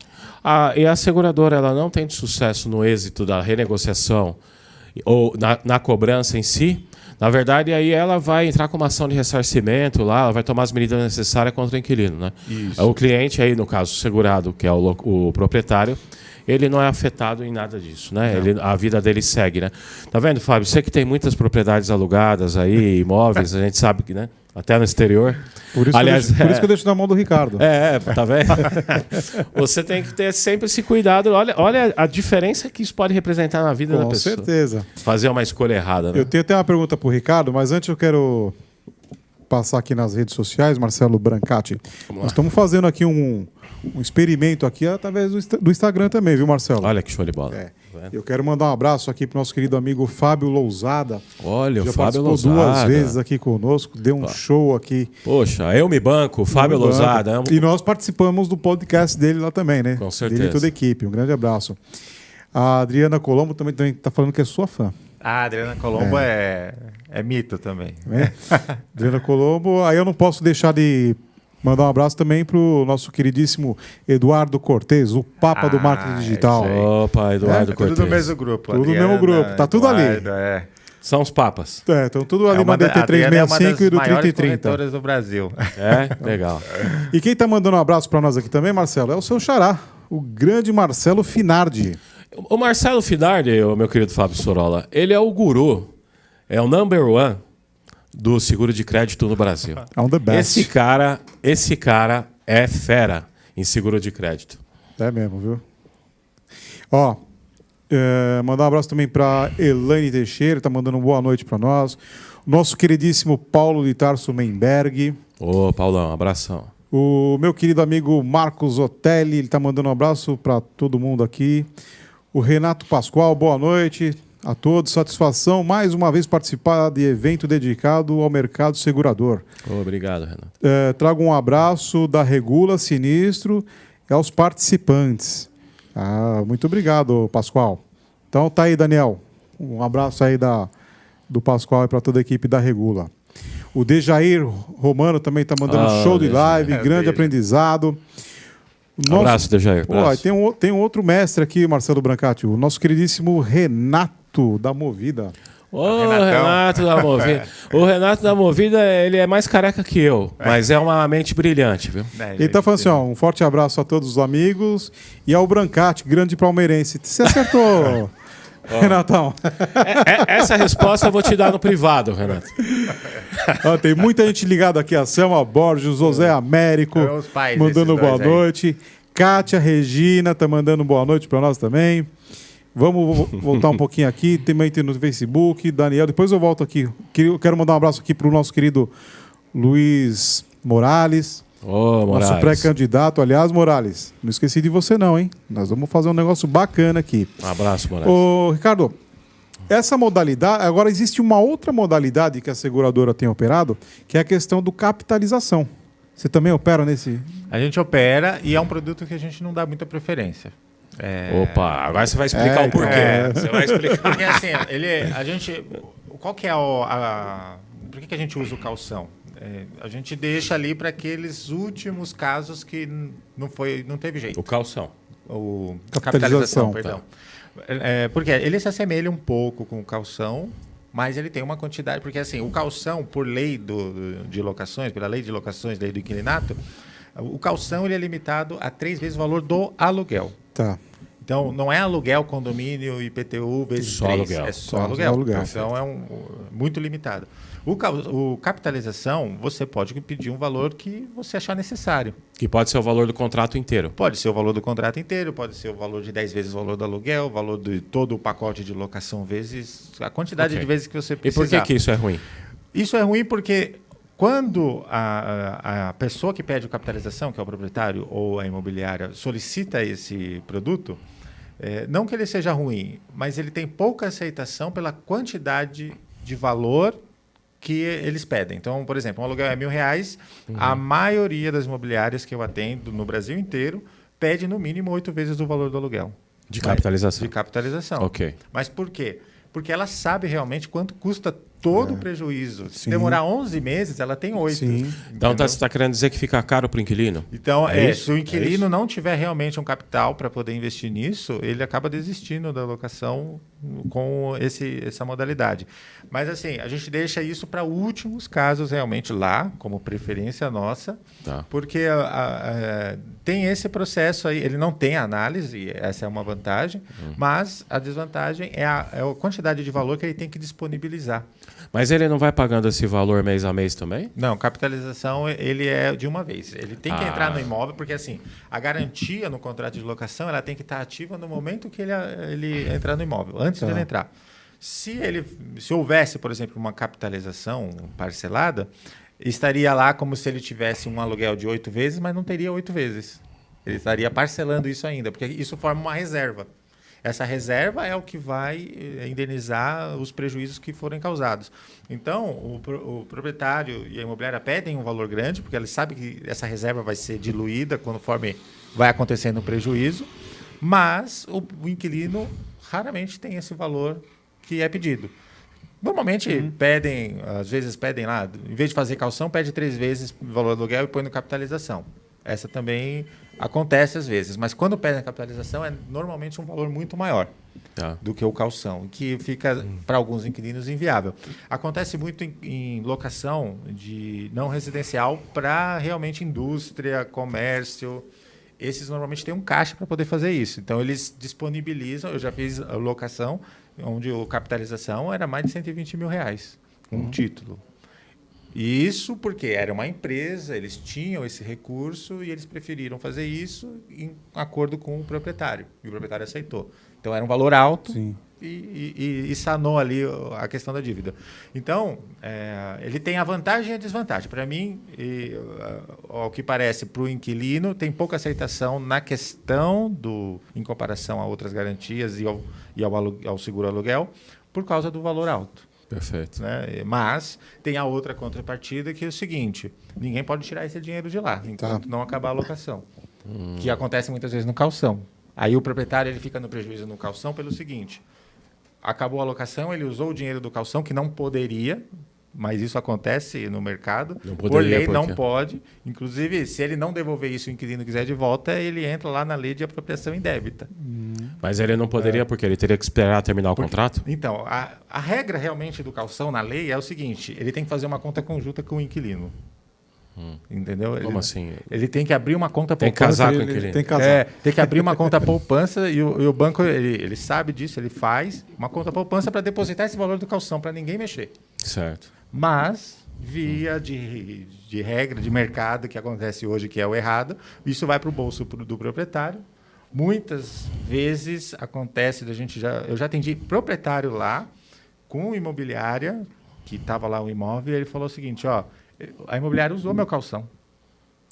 Speaker 2: E a seguradora ela não tem sucesso no êxito da renegociação ou na cobrança em si? Na verdade, aí ela vai entrar com uma ação de ressarcimento lá, ela vai tomar as medidas necessárias contra o inquilino, né?
Speaker 3: Isso.
Speaker 2: O cliente aí, no caso, o segurado, que é o proprietário, ele não é afetado em nada disso, né? A vida dele segue, né? Tá vendo, Fábio? Você que tem muitas propriedades alugadas aí, imóveis, a gente sabe que, né? Até no exterior.
Speaker 1: Por isso,
Speaker 2: Aliás,
Speaker 1: por isso que eu deixo na mão do Ricardo.
Speaker 2: Tá vendo? Você tem que ter sempre esse cuidado. Olha a diferença que isso pode representar na vida da pessoa.
Speaker 1: Com certeza.
Speaker 2: Fazer uma escolha errada, né?
Speaker 1: Eu tenho até uma pergunta para o Ricardo, mas antes eu quero passar aqui nas redes sociais, Marcelo Brancati. Nós estamos fazendo aqui um experimento aqui através do Instagram também, viu, Marcelo?
Speaker 2: Olha que show de bola.
Speaker 1: Eu quero mandar um abraço aqui para o nosso querido amigo Fábio Lousada.
Speaker 2: Olha,
Speaker 1: já
Speaker 2: o Fábio
Speaker 1: participou
Speaker 2: Lousada.
Speaker 1: 2 vezes aqui conosco, deu um show aqui.
Speaker 2: Poxa, eu me banco, Fábio Lousada.
Speaker 1: E nós participamos do podcast dele lá também, né?
Speaker 2: Com certeza.
Speaker 1: Dele e toda a equipe. Um grande abraço. A Adriana Colombo também está falando que é sua fã.
Speaker 3: A Adriana Colombo é mito também.
Speaker 1: Adriana Colombo. Aí eu não posso deixar de mandar um abraço também para o nosso queridíssimo Eduardo Cortez, o Papa do Marketing Digital.
Speaker 2: Opa, Eduardo Cortez.
Speaker 3: Tudo do mesmo grupo.
Speaker 1: Tudo do mesmo grupo. Tá tudo ali.
Speaker 2: São os papas.
Speaker 1: Estão tudo ali no DT365 e do 3030.
Speaker 3: Corretoras do Brasil.
Speaker 2: Legal.
Speaker 1: E quem está mandando um abraço para nós aqui também, Marcelo, é o seu xará, o grande Marcelo Finardi.
Speaker 2: O Marcelo Finardi, o meu querido Fábio Sorolla, ele é o guru, é o number one do seguro de crédito no Brasil.
Speaker 1: On the best.
Speaker 2: Esse cara é fera em seguro de crédito.
Speaker 1: É mesmo, viu? Ó, mandar um abraço também para Elaine Teixeira, tá mandando uma boa noite para nós. Nosso queridíssimo Paulo de Tarso Menberg.
Speaker 2: Ô, Paulão, abração.
Speaker 1: O meu querido amigo Marcos Otelli, ele tá mandando um abraço para todo mundo aqui. O Renato Pascoal, boa noite a todos. Satisfação mais uma vez participar de evento dedicado ao mercado segurador.
Speaker 2: Obrigado, Renato.
Speaker 1: Trago um abraço da Regula Sinistro e aos participantes. Muito obrigado, Pascoal. Então tá aí, Daniel. Um abraço aí do Pascoal e para toda a equipe da Regula. O Dejair Romano também está mandando show de live, grande aprendizado.
Speaker 2: Abraço, Dejair.
Speaker 1: Tem um outro mestre aqui, Marcelo Brancati, o nosso queridíssimo Renato da Movida.
Speaker 2: Renato da Movida. O Renato da Movida, ele é mais careca que eu, mas é uma mente brilhante, viu?
Speaker 1: Ele tá falando assim, um forte abraço a todos os amigos e ao Brancati, grande palmeirense. Você acertou, Renatão.
Speaker 2: Essa resposta eu vou te dar no privado, Renato.
Speaker 1: Tem muita gente ligada aqui, a Selma Borges, José Américo, mandando boa noite. Kátia Regina tá mandando boa noite para nós também. Vamos voltar um pouquinho aqui. Também tem no Facebook, Daniel. Depois eu volto aqui. Eu quero mandar um abraço aqui para o nosso querido Luiz Morales.
Speaker 2: Morales.
Speaker 1: Nosso pré-candidato. Aliás, Morales, não esqueci de você não, hein? Nós vamos fazer um negócio bacana aqui.
Speaker 2: Um abraço, Morales.
Speaker 1: Ricardo, essa modalidade... Agora, existe uma outra modalidade que a seguradora tem operado, que é a questão do capitalização. Você também opera nesse...
Speaker 3: A gente opera e é um produto que a gente não dá muita preferência.
Speaker 2: Opa, agora você vai explicar o porquê. Você vai explicar.
Speaker 3: Porque assim, qual que é por que a gente usa o calção? A gente deixa ali para aqueles últimos casos que não teve jeito.
Speaker 2: O calção.
Speaker 1: Capitalização,
Speaker 3: perdão. Porque ele se assemelha um pouco com o calção, mas ele tem uma quantidade... Porque assim, o calção, por lei de locações, pela lei de locações, lei do inquilinato, o calção ele é limitado a 3 vezes o valor do aluguel.
Speaker 1: Tá.
Speaker 3: Então, não é aluguel, condomínio, IPTU, vezes
Speaker 2: só
Speaker 3: 3.
Speaker 2: Aluguel.
Speaker 3: É só aluguel.
Speaker 1: aluguel.
Speaker 3: Então, é muito limitado. O capitalização, você pode pedir um valor que você achar necessário.
Speaker 2: Que pode ser o valor do contrato inteiro.
Speaker 3: Pode ser o valor do contrato inteiro, pode ser o valor de 10 vezes o valor do aluguel, o valor de todo o pacote de locação vezes a quantidade de vezes que você precisar.
Speaker 2: E por que isso é ruim?
Speaker 3: Isso é ruim porque quando a pessoa que pede a capitalização, que é o proprietário ou a imobiliária, solicita esse produto, não que ele seja ruim, mas ele tem pouca aceitação pela quantidade de valor que eles pedem. Então, por exemplo, um aluguel é R$1.000, a maioria das imobiliárias que eu atendo no Brasil inteiro pede no mínimo 8 vezes o valor do aluguel.
Speaker 2: De capitalização.
Speaker 3: De capitalização.
Speaker 2: Ok.
Speaker 3: Mas por quê? Porque ela sabe realmente quanto custa todo o prejuízo. Se demorar 11 meses, ela tem 8.
Speaker 1: Sim.
Speaker 2: Então você está querendo dizer que fica caro para o inquilino?
Speaker 3: Então,
Speaker 2: isso?
Speaker 3: se o inquilino
Speaker 2: É
Speaker 3: não tiver realmente um capital para poder investir nisso, ele acaba desistindo da locação com essa modalidade. Mas assim, a gente deixa isso para últimos casos realmente lá, como preferência nossa,
Speaker 2: Tá.
Speaker 3: porque tem esse processo aí, ele não tem análise, essa é uma vantagem, mas a desvantagem é a quantidade de valor que ele tem que disponibilizar.
Speaker 2: Mas ele não vai pagando esse valor mês a mês também?
Speaker 3: Não, capitalização ele é de uma vez. Ele tem que entrar no imóvel, porque assim, a garantia no contrato de locação ela tem que estar ativa no momento que ele entrar no imóvel, antes de ele entrar. Se houvesse, por exemplo, uma capitalização parcelada, estaria lá como se ele tivesse um aluguel de 8 vezes, mas não teria 8 vezes. Ele estaria parcelando isso ainda, porque isso forma uma reserva. Essa reserva é o que vai indenizar os prejuízos que forem causados. Então, o proprietário e a imobiliária pedem um valor grande, porque eles sabem que essa reserva vai ser diluída conforme vai acontecendo o prejuízo, mas o inquilino raramente tem esse valor que é pedido. Normalmente às vezes pedem lá, em vez de fazer calção, pede 3 vezes o valor do aluguel e põe no capitalização. Essa também acontece às vezes, mas quando pedem a capitalização é normalmente um valor muito maior do que o calção, que fica para alguns inquilinos inviável. Acontece muito em locação de não residencial para realmente indústria, comércio. Esses normalmente têm um caixa para poder fazer isso. Então eles disponibilizam, eu já fiz a locação, onde a capitalização era mais de R$120 mil, um título. E isso porque era uma empresa, eles tinham esse recurso e eles preferiram fazer isso em acordo com o proprietário. E o proprietário aceitou. Então era um valor alto e sanou ali a questão da dívida. Então, ele tem a vantagem e a desvantagem. Para mim, ao que parece, para o inquilino, tem pouca aceitação na questão em comparação a outras garantias e ao seguro aluguel, por causa do valor alto.
Speaker 2: Perfeito.
Speaker 3: Né? Mas tem a outra contrapartida, que é o seguinte: ninguém pode tirar esse dinheiro de lá enquanto não acabar a locação, que acontece muitas vezes no calção. Aí o proprietário ele fica no prejuízo no calção pelo seguinte: acabou a locação, ele usou o dinheiro do calção, que não poderia, mas isso acontece no mercado. Por lei não pode. Inclusive, se ele não devolver isso e o inquilino quiser de volta, ele entra lá na lei de apropriação indébita.
Speaker 2: Mas ele não poderia porque ele teria que esperar terminar o contrato?
Speaker 3: Então, a regra realmente do calção na lei é o seguinte: ele tem que fazer uma conta conjunta com o inquilino. Entendeu?
Speaker 2: Como assim?
Speaker 3: Ele tem que abrir uma conta poupança.
Speaker 2: Tem que casar com o inquilino.
Speaker 3: Tem que abrir uma conta poupança e o banco ele sabe disso, ele faz uma conta poupança para depositar esse valor do calção, para ninguém mexer.
Speaker 2: Certo.
Speaker 3: Mas, via de regra de mercado que acontece hoje, que é o errado, isso vai para o bolso do proprietário. Muitas vezes acontece, eu já atendi proprietário lá, com imobiliária, que estava lá o imóvel, e ele falou o seguinte: a imobiliária usou meu calção.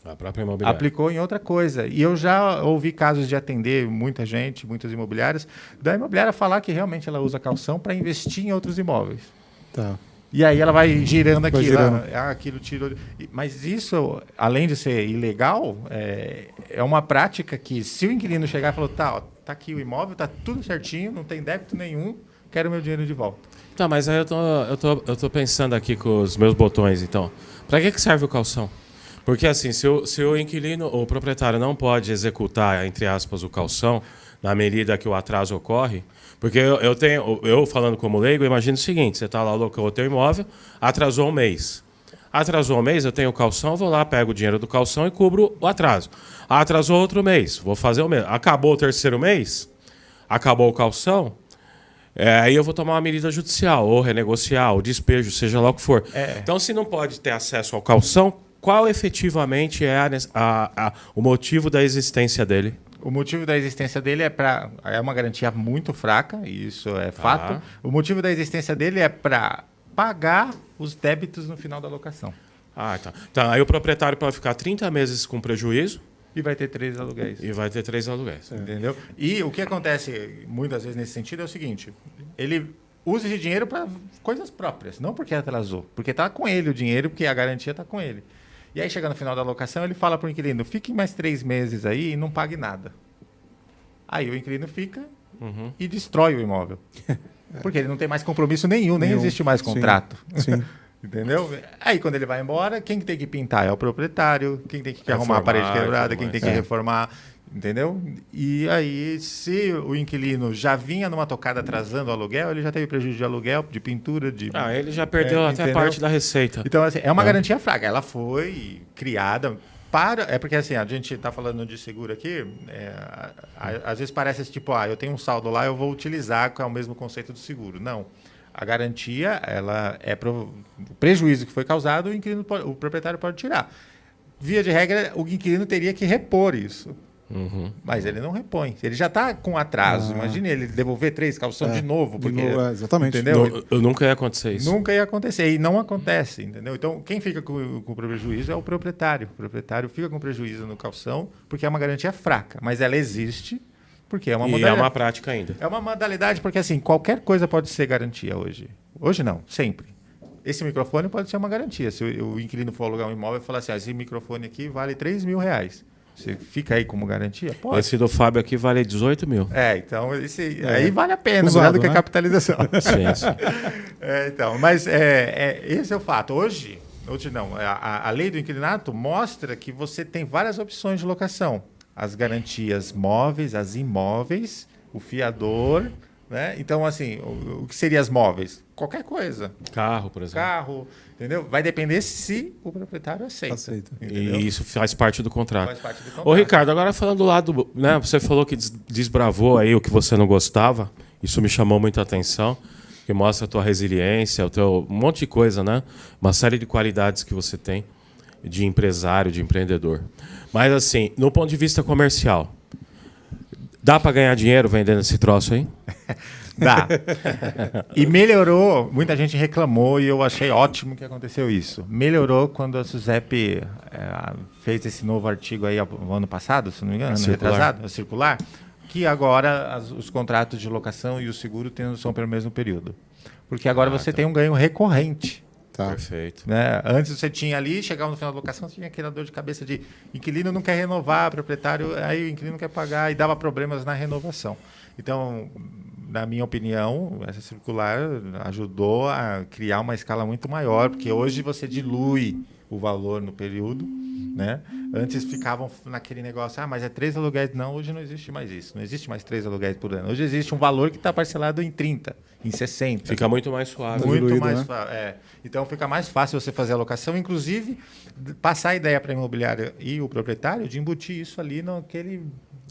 Speaker 2: A própria imobiliária.
Speaker 3: Aplicou em outra coisa. E eu já ouvi casos de atender muita gente, muitas imobiliárias, da imobiliária falar que realmente ela usa calção para investir em outros imóveis.
Speaker 1: Tá.
Speaker 3: E aí ela vai girando aquilo.
Speaker 1: girando.
Speaker 3: Aquilo tirou. Mas isso, além de ser ilegal, é uma prática que, se o inquilino chegar e falar: tá aqui o imóvel, tá tudo certinho, não tem débito nenhum, quero meu dinheiro de volta.
Speaker 2: Tá, mas aí eu tô pensando aqui com os meus botões, então. Para que serve o calção? Porque assim, se o inquilino, o proprietário não pode executar, entre aspas, o calção na medida que o atraso ocorre, porque eu falando como leigo, eu imagino o seguinte: você está lá, alocou o teu imóvel, atrasou um mês. Atrasou um mês, eu tenho o calção, vou lá, pego o dinheiro do calção e cubro o atraso. Atrasou outro mês, vou fazer o mesmo. Acabou o terceiro mês, acabou o calção, aí eu vou tomar uma medida judicial, ou renegociar, ou despejo, seja lá o que for. Então, se não pode ter acesso ao calção, qual efetivamente é o motivo da existência dele?
Speaker 3: O motivo da existência dele é uma garantia muito fraca, e isso é fato. O motivo da existência dele é para pagar os débitos no final da locação.
Speaker 2: Tá. Então, aí o proprietário pode ficar 30 meses com prejuízo.
Speaker 3: E vai ter 3 aluguéis. Entendeu? E o que acontece muitas vezes nesse sentido é o seguinte: ele usa esse dinheiro para coisas próprias, não porque atrasou, porque está com ele o dinheiro, porque a garantia está com ele. E aí, chega no final da locação, ele fala para o inquilino: fique mais 3 meses aí e não pague nada. Aí o inquilino fica e destrói o imóvel. Porque ele não tem mais compromisso nenhum, nem existe mais contrato.
Speaker 1: Sim.
Speaker 3: Entendeu? Aí quando ele vai embora, quem tem que pintar é o proprietário, quem tem que arrumar a parede quebrada, quem tem que reformar, entendeu? E aí, se o inquilino já vinha numa tocada atrasando o aluguel, ele já teve prejuízo de aluguel, de pintura, de...
Speaker 2: ele já perdeu até parte da receita.
Speaker 3: Então, assim, é uma garantia fraca. Ela foi criada para... É porque, assim, a gente está falando de seguro aqui, às vezes parece tipo, eu tenho um saldo lá, eu vou utilizar, que é o mesmo conceito do seguro. Não. A garantia, ela é o prejuízo que foi causado, o proprietário pode tirar. Via de regra, o inquilino teria que repor isso. Mas ele não repõe. Ele já está com atraso. Imagine ele devolver 3 calção de novo. Porque,
Speaker 1: exatamente.
Speaker 3: Entendeu?
Speaker 2: Nunca ia acontecer isso.
Speaker 3: Nunca ia acontecer. E não acontece. Entendeu? Então, quem fica com o prejuízo é o proprietário. O proprietário fica com prejuízo no calção porque é uma garantia fraca. Mas ela existe porque é uma modalidade.
Speaker 2: E é uma prática ainda.
Speaker 3: É uma modalidade porque, assim, qualquer coisa pode ser garantia hoje. Hoje não, sempre. Esse microfone pode ser uma garantia. Se o inquilino for alugar um imóvel e falar assim, esse microfone aqui vale R$3.000. Você fica aí como garantia? Pode.
Speaker 2: Esse do Fábio aqui vale 18 mil.
Speaker 3: Então aí vale a pena, melhor do que a capitalização.
Speaker 2: Sim.
Speaker 3: Então, mas esse é o fato. Hoje não. A lei do inquilinato mostra que você tem várias opções de locação. As garantias móveis, as imóveis, o fiador, né? Então, assim, o que seriam as móveis? Qualquer coisa.
Speaker 2: Carro, por exemplo.
Speaker 3: Carro, entendeu? Vai depender se o proprietário aceita.
Speaker 2: E isso faz parte do contrato.
Speaker 3: Faz parte do contrato.
Speaker 2: Ô, Ricardo, agora falando do lado, né? Você falou que desbravou aí o que você não gostava. Isso me chamou muita atenção, que mostra a tua resiliência, um monte de coisa, né? Uma série de qualidades que você tem de empresário, de empreendedor. Mas, assim, no ponto de vista comercial, dá para ganhar dinheiro vendendo esse troço aí?
Speaker 3: Dá. E melhorou, muita gente reclamou e eu achei ótimo que aconteceu isso. Melhorou quando a SUSEP fez esse novo artigo aí no ano passado, se não me engano, retrasado, circular, que agora os contratos de locação e o seguro são pelo mesmo período. Porque agora você tem um ganho recorrente.
Speaker 2: Perfeito.
Speaker 3: Né? Antes você tinha ali, chegava no final da locação, você tinha aquela dor de cabeça de inquilino não quer renovar, proprietário, aí o inquilino não quer pagar e dava problemas na renovação. Então, na minha opinião, essa circular ajudou a criar uma escala muito maior, porque hoje você dilui o valor no período, né? Antes ficavam naquele negócio, mas é 3 aluguéis. Não, hoje não existe mais isso. Não existe mais 3 aluguéis por ano. Hoje existe um valor que está parcelado em 30, em 60.
Speaker 2: Fica muito mais suave.
Speaker 3: Muito
Speaker 1: diluído,
Speaker 3: mais
Speaker 1: né?
Speaker 3: fácil. Então fica mais fácil você fazer a locação, inclusive passar a ideia para a imobiliária e o proprietário de embutir isso ali naquele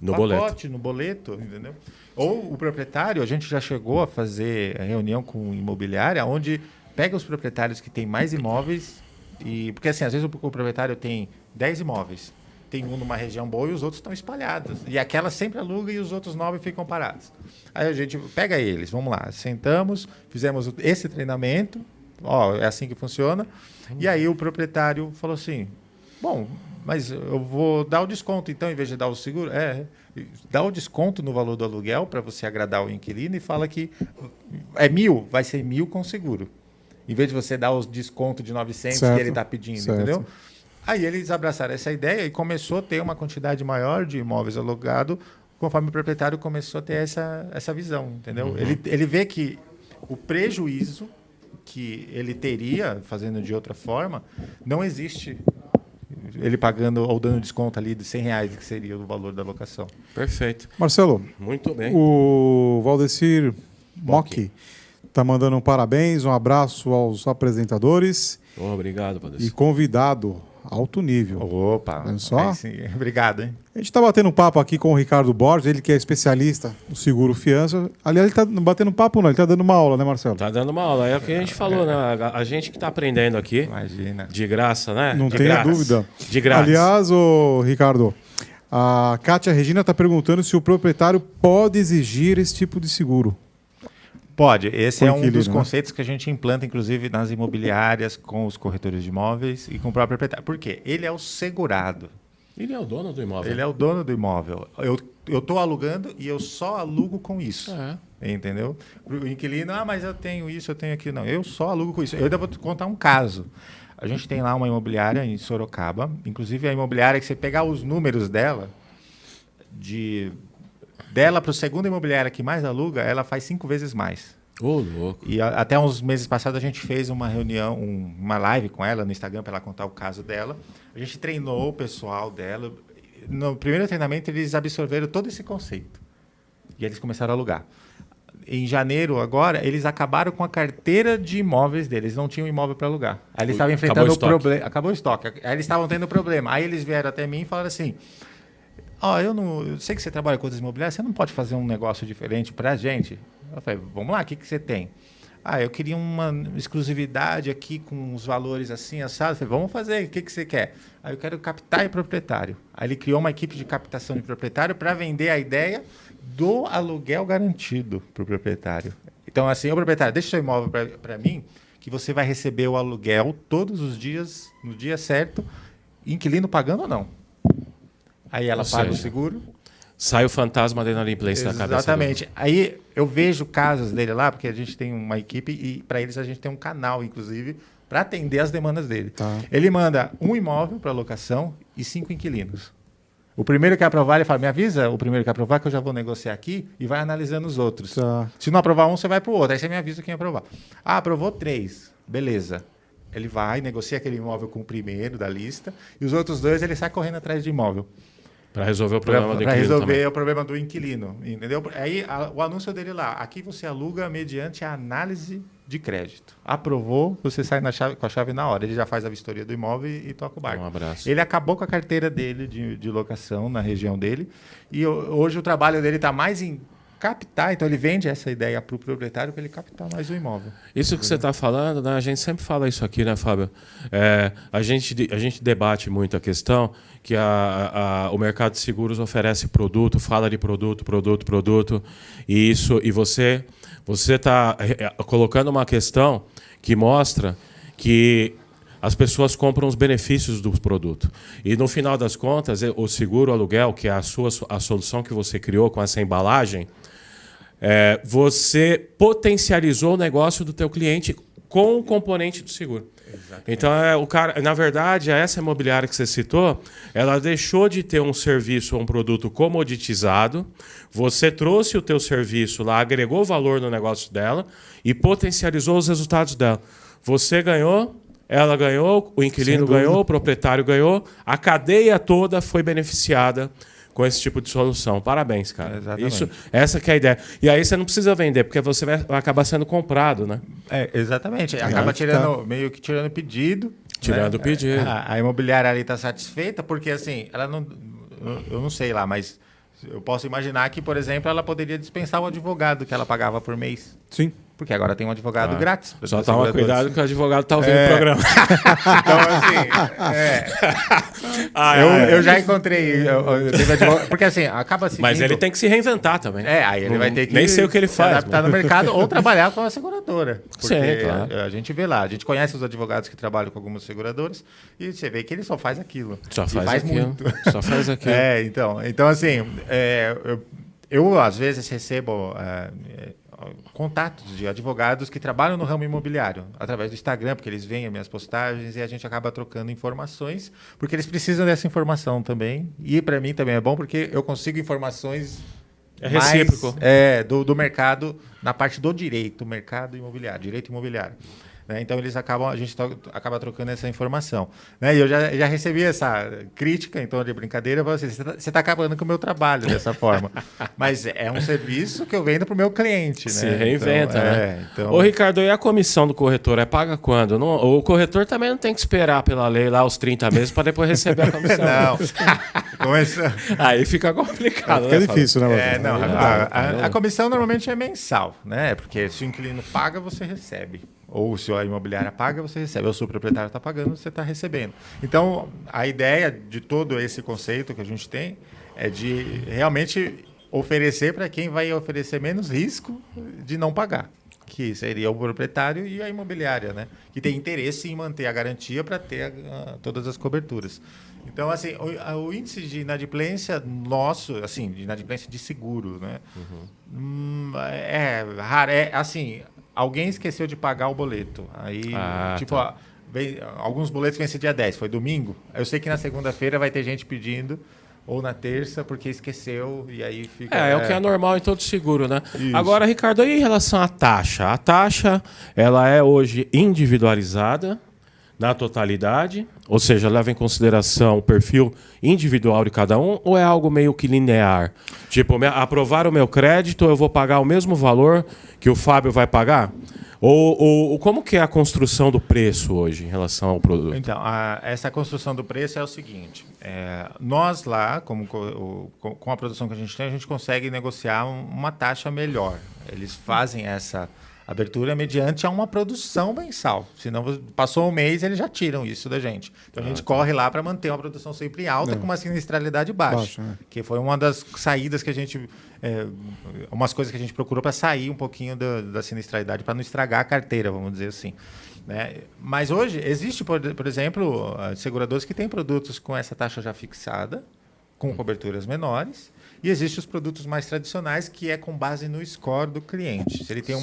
Speaker 3: pacote, no boleto, entendeu? Ou o proprietário, a gente já chegou a fazer reunião com imobiliária, onde pega os proprietários que têm mais imóveis, porque assim, às vezes o proprietário tem 10 imóveis, tem um numa região boa e os outros estão espalhados. E aquela sempre aluga e os outros 9 ficam parados. Aí a gente pega eles, vamos lá, sentamos, fizemos esse treinamento, é assim que funciona, e aí o proprietário falou assim, bom, mas eu vou dar o desconto, então, em vez de dar o seguro, dá o desconto no valor do aluguel para você agradar o inquilino e fala que é 1.000, vai ser 1.000 com seguro. Em vez de você dar o desconto de 900 que ele está pedindo, entendeu? Aí eles abraçaram essa ideia e começou a ter uma quantidade maior de imóveis alugados, conforme o proprietário começou a ter essa visão, entendeu? Uhum. Ele vê que o prejuízo que ele teria fazendo de outra forma não existe. Ele pagando ou dando desconto ali de R$100, que seria o valor da locação.
Speaker 2: Perfeito.
Speaker 1: Marcelo,
Speaker 2: muito bem.
Speaker 1: O Valdecir Mocchi está mandando um parabéns, um abraço aos apresentadores.
Speaker 2: Obrigado, Valdecir.
Speaker 1: E convidado alto nível.
Speaker 3: Opa,
Speaker 1: só?
Speaker 3: Sim. Obrigado, hein?
Speaker 1: A gente está batendo um papo aqui com o Ricardo Borges, ele que é especialista no seguro fiança. Aliás, ele está batendo papo, não, ele está dando uma aula, né, Marcelo?
Speaker 2: Está dando uma aula, é o que a gente falou, né? A gente que está aprendendo aqui.
Speaker 3: Imagina.
Speaker 2: De graça, né?
Speaker 1: Não tenha dúvida.
Speaker 2: De graça.
Speaker 1: Aliás, Ricardo, a Kátia Regina está perguntando se o proprietário pode exigir esse tipo de seguro.
Speaker 3: Pode. Esse é um dos conceitos que a gente implanta, inclusive, nas imobiliárias, com os corretores de imóveis e com o próprio proprietário. Por quê? Ele é o segurado.
Speaker 2: Ele é o dono do imóvel.
Speaker 3: Ele é o dono do imóvel. Eu estou alugando e eu só alugo com isso. Entendeu? O inquilino, mas eu tenho isso, eu tenho aquilo. Não, eu só alugo com isso. Eu ainda vou te contar um caso. A gente tem lá uma imobiliária em Sorocaba. Inclusive, a imobiliária que você pegar os números dela, dela para o segundo imobiliária que mais aluga, ela faz 5 vezes mais.
Speaker 2: Ô, louco.
Speaker 3: E até uns meses passados a gente fez uma reunião, uma live com ela no Instagram para ela contar o caso dela. A gente treinou o pessoal dela. No primeiro treinamento eles absorveram todo esse conceito. E eles começaram a alugar. Em janeiro, agora, eles acabaram com a carteira de imóveis deles. Eles não tinham imóvel para alugar. Aí eles estavam enfrentando o problema. Acabou o estoque. Aí eles estavam tendo problema. Aí eles vieram até mim e falaram assim: eu sei que você trabalha com outras imobiliárias, você não pode fazer um negócio diferente para a gente? Eu falei: vamos lá, o que você tem? Eu queria uma exclusividade aqui com os valores assim, assado. Eu falei: vamos fazer, o que você quer? Aí eu quero captar em proprietário. Aí ele criou uma equipe de captação de proprietário para vender a ideia do aluguel garantido para o proprietário. Então, assim, o proprietário, deixa o seu imóvel para mim, que você vai receber o aluguel todos os dias, no dia certo, inquilino pagando ou não. Aí ela paga o seguro.
Speaker 2: Sai o fantasma da inadimplência da cabeça.
Speaker 3: Exatamente. Aí eu vejo casos dele lá, porque a gente tem uma equipe e para eles a gente tem um canal, inclusive, para atender as demandas dele. Tá. Ele manda um imóvel para locação e 5 inquilinos. O primeiro que aprovar, ele fala: me avisa o primeiro que aprovar, que eu já vou negociar aqui, e vai analisando os outros. Tá. Se não aprovar um, você vai para o outro. Aí você me avisa quem aprovar. Aprovou 3. Beleza. Ele vai, negocia aquele imóvel com o primeiro da lista, e os outros 2 ele sai correndo atrás de imóvel.
Speaker 2: Para resolver o problema do inquilino.
Speaker 3: Para resolver
Speaker 2: também.
Speaker 3: O problema do inquilino. Entendeu? Aí o anúncio dele lá: aqui você aluga mediante a análise de crédito. Aprovou, você sai com a chave na hora. Ele já faz a vistoria do imóvel e toca o barco.
Speaker 2: Um abraço.
Speaker 3: Ele acabou com a carteira dele de locação na região dele. E hoje o trabalho dele está mais em captar. Então ele vende essa ideia para o proprietário para ele captar mais o imóvel.
Speaker 2: Isso que você está falando, né? A gente sempre fala isso aqui, né, Fábio? A gente debate muito a questão que o mercado de seguros oferece produto, fala de produto, e você está colocando uma questão que mostra que as pessoas compram os benefícios do produto. E, no final das contas, o seguro aluguel, que é a solução que você criou com essa embalagem, você potencializou o negócio do teu cliente com o componente do seguro. Exatamente. Então, na verdade, essa imobiliária que você citou, ela deixou de ter um serviço ou um produto comoditizado, você trouxe o teu serviço lá, agregou valor no negócio dela e potencializou os resultados dela. Você ganhou, ela ganhou, o inquilino ganhou, o proprietário ganhou, a cadeia toda foi beneficiada com esse tipo de solução. Parabéns, cara.
Speaker 3: Exatamente.
Speaker 2: Essa que é a ideia. E aí você não precisa vender, porque você vai acabar sendo comprado, né?
Speaker 3: Exatamente. Acaba meio que tirando pedido.
Speaker 2: Tirando o pedido.
Speaker 3: A imobiliária ali está satisfeita, porque assim, ela não. Eu não sei lá, mas eu posso imaginar que, por exemplo, ela poderia dispensar o advogado que ela pagava por mês.
Speaker 1: Sim.
Speaker 3: Porque agora tem um advogado grátis.
Speaker 2: Só toma cuidado que o advogado está ouvindo o programa.
Speaker 3: Então, assim... eu já encontrei... Porque, assim, acaba seguindo...
Speaker 2: Mas ele tem que se reinventar também.
Speaker 3: Aí ele vai ter que...
Speaker 2: Nem sei o que ele faz.
Speaker 3: Adaptar no mercado ou trabalhar com a seguradora. Porque
Speaker 2: sim, claro.
Speaker 3: A gente vê lá. A gente conhece os advogados que trabalham com algumas seguradoras e você vê que ele só faz aquilo.
Speaker 2: Só faz aquilo.
Speaker 3: Muito.
Speaker 2: Só faz aquilo.
Speaker 3: Então, assim... Eu, às vezes, recebo... contatos de advogados que trabalham no ramo imobiliário, através do Instagram, porque eles veem as minhas postagens e a gente acaba trocando informações, porque eles precisam dessa informação também. E para mim também é bom, porque eu consigo informações
Speaker 2: recíproco.
Speaker 3: Do mercado, na parte do direito, mercado imobiliário, direito imobiliário. Então a gente acaba trocando essa informação. E eu já recebi essa crítica, então, de brincadeira, você está acabando com o meu trabalho dessa forma. Mas é um serviço que eu vendo para o meu cliente.
Speaker 2: Se reinventa,
Speaker 3: então,
Speaker 2: né? Ô, Ricardo, e a comissão do corretor é paga quando? Não, o corretor também não tem que esperar pela lei lá os 30 meses para depois receber a comissão.
Speaker 3: Não.
Speaker 2: Aí fica complicado.
Speaker 1: Fica difícil, né?
Speaker 3: A comissão normalmente é mensal, né? Porque se o inquilino paga, você recebe. Ou se a imobiliária paga, você recebe. Ou se o proprietário está pagando, você está recebendo. Então, a ideia de todo esse conceito que a gente tem é de realmente oferecer para quem vai oferecer menos risco de não pagar, que seria o proprietário e a imobiliária, né? Que tem interesse em manter a garantia para ter todas as coberturas. Então, assim, o índice de inadimplência nosso, assim, de inadimplência de seguro, né? É raro. Assim... Alguém esqueceu de pagar o boleto. Aí, alguns boletos vencem dia 10, foi domingo. Eu sei que na segunda-feira vai ter gente pedindo ou na terça porque esqueceu e aí fica...
Speaker 2: É o que é normal em todo seguro, né?
Speaker 3: Isso.
Speaker 2: Agora, Ricardo, aí em relação à taxa. A taxa, ela é hoje individualizada na totalidade, ou seja, leva em consideração o perfil individual de cada um, ou é algo meio que linear? Tipo, aprovar o meu crédito, eu vou pagar o mesmo valor que o Fábio vai pagar? Ou como que é a construção do preço hoje em relação ao produto?
Speaker 3: Então, essa construção do preço é o seguinte, nós lá, com a produção que a gente consegue negociar uma taxa melhor. Eles fazem essa abertura mediante a uma produção mensal. Senão, passou um mês, eles já tiram isso da gente. Então, a gente corre lá para manter uma produção sempre alta, com uma sinistralidade baixa. Que foi uma das saídas que a gente... umas coisas que a gente procurou para sair um pouquinho da sinistralidade, para não estragar a carteira, vamos dizer assim. Né? Mas hoje, existe, por exemplo, seguradoras que têm produtos com essa taxa já fixada, com coberturas menores, e existem os produtos mais tradicionais, que é com base no score do cliente. Se ele tem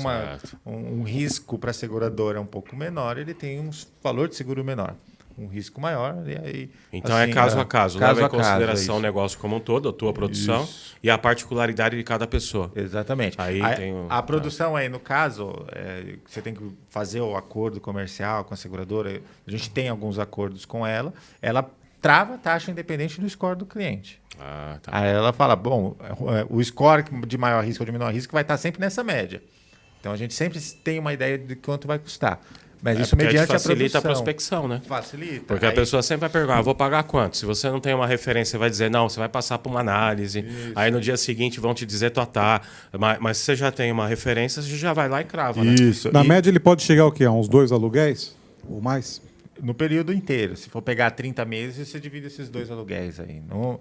Speaker 3: um risco para a seguradora um pouco menor, ele tem um valor de seguro menor. Um risco maior. E aí,
Speaker 2: então
Speaker 3: assim,
Speaker 2: é caso a caso. Leva em consideração o
Speaker 3: isso.
Speaker 2: negócio como um todo, a tua produção e a particularidade de cada pessoa.
Speaker 3: Exatamente.
Speaker 2: Aí
Speaker 3: a produção aí, no caso, você tem que fazer o acordo comercial com a seguradora. A gente tem alguns acordos com ela. Ela trava a taxa independente do score do cliente.
Speaker 2: Tá.
Speaker 3: Aí ela fala, bom, o score de maior risco ou de menor risco vai estar sempre nessa média. Então, a gente sempre tem uma ideia de quanto vai custar. Mas isso mediante a
Speaker 2: facilita
Speaker 3: produção.
Speaker 2: a prospecção, né?
Speaker 3: Facilita.
Speaker 2: Porque a pessoa sempre vai perguntar, vou pagar quanto? Se você não tem uma referência, você vai dizer, não, você vai passar por uma análise. Isso. Aí no dia seguinte vão te dizer, mas se você já tem uma referência, você já vai lá e crava, né?
Speaker 1: Isso. Na média ele pode chegar ao quê? A uns 2 aluguéis? Ou mais?
Speaker 3: No período inteiro. Se for pegar 30 meses, você divide esses 2 aluguéis aí. Não,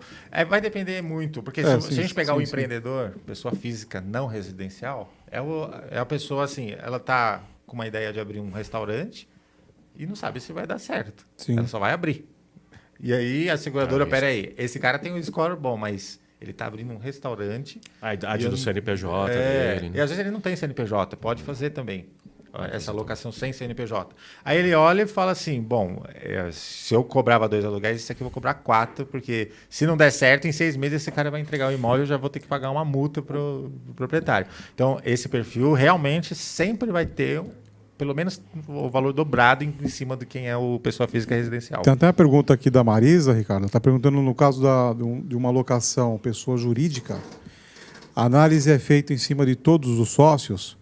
Speaker 3: vai depender muito. Porque se a gente pegar o empreendedor, pessoa física não residencial, é a pessoa assim, ela está com uma ideia de abrir um restaurante e não sabe se vai dar certo.
Speaker 1: Sim.
Speaker 3: Ela só vai abrir. E aí a seguradora, peraí, esse cara tem um score bom, mas ele está abrindo um restaurante.
Speaker 2: A idade do CNPJ dele.
Speaker 3: Né? E às vezes ele não tem CNPJ, pode fazer também. Essa alocação sem CNPJ. Aí ele olha e fala assim, bom, se eu cobrava 2 aluguéis, esse aqui eu vou cobrar 4, porque se não der certo, em 6 meses esse cara vai entregar o imóvel e eu já vou ter que pagar uma multa para o proprietário. Então, esse perfil realmente sempre vai ter pelo menos o valor dobrado em cima de quem é o pessoa física residencial.
Speaker 1: Tem até uma pergunta aqui da Marisa, Ricardo. Está perguntando no caso de uma locação pessoa jurídica, a análise é feita em cima de todos os sócios.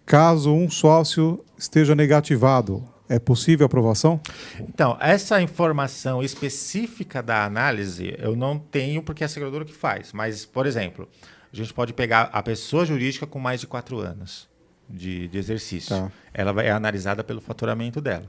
Speaker 1: Caso um sócio esteja negativado, é possível aprovação?
Speaker 3: Então, essa informação específica da análise eu não tenho porque é a seguradora que faz. Mas, por exemplo, a gente pode pegar a pessoa jurídica com mais de 4 anos de exercício.
Speaker 1: Tá.
Speaker 3: Ela é analisada pelo faturamento dela.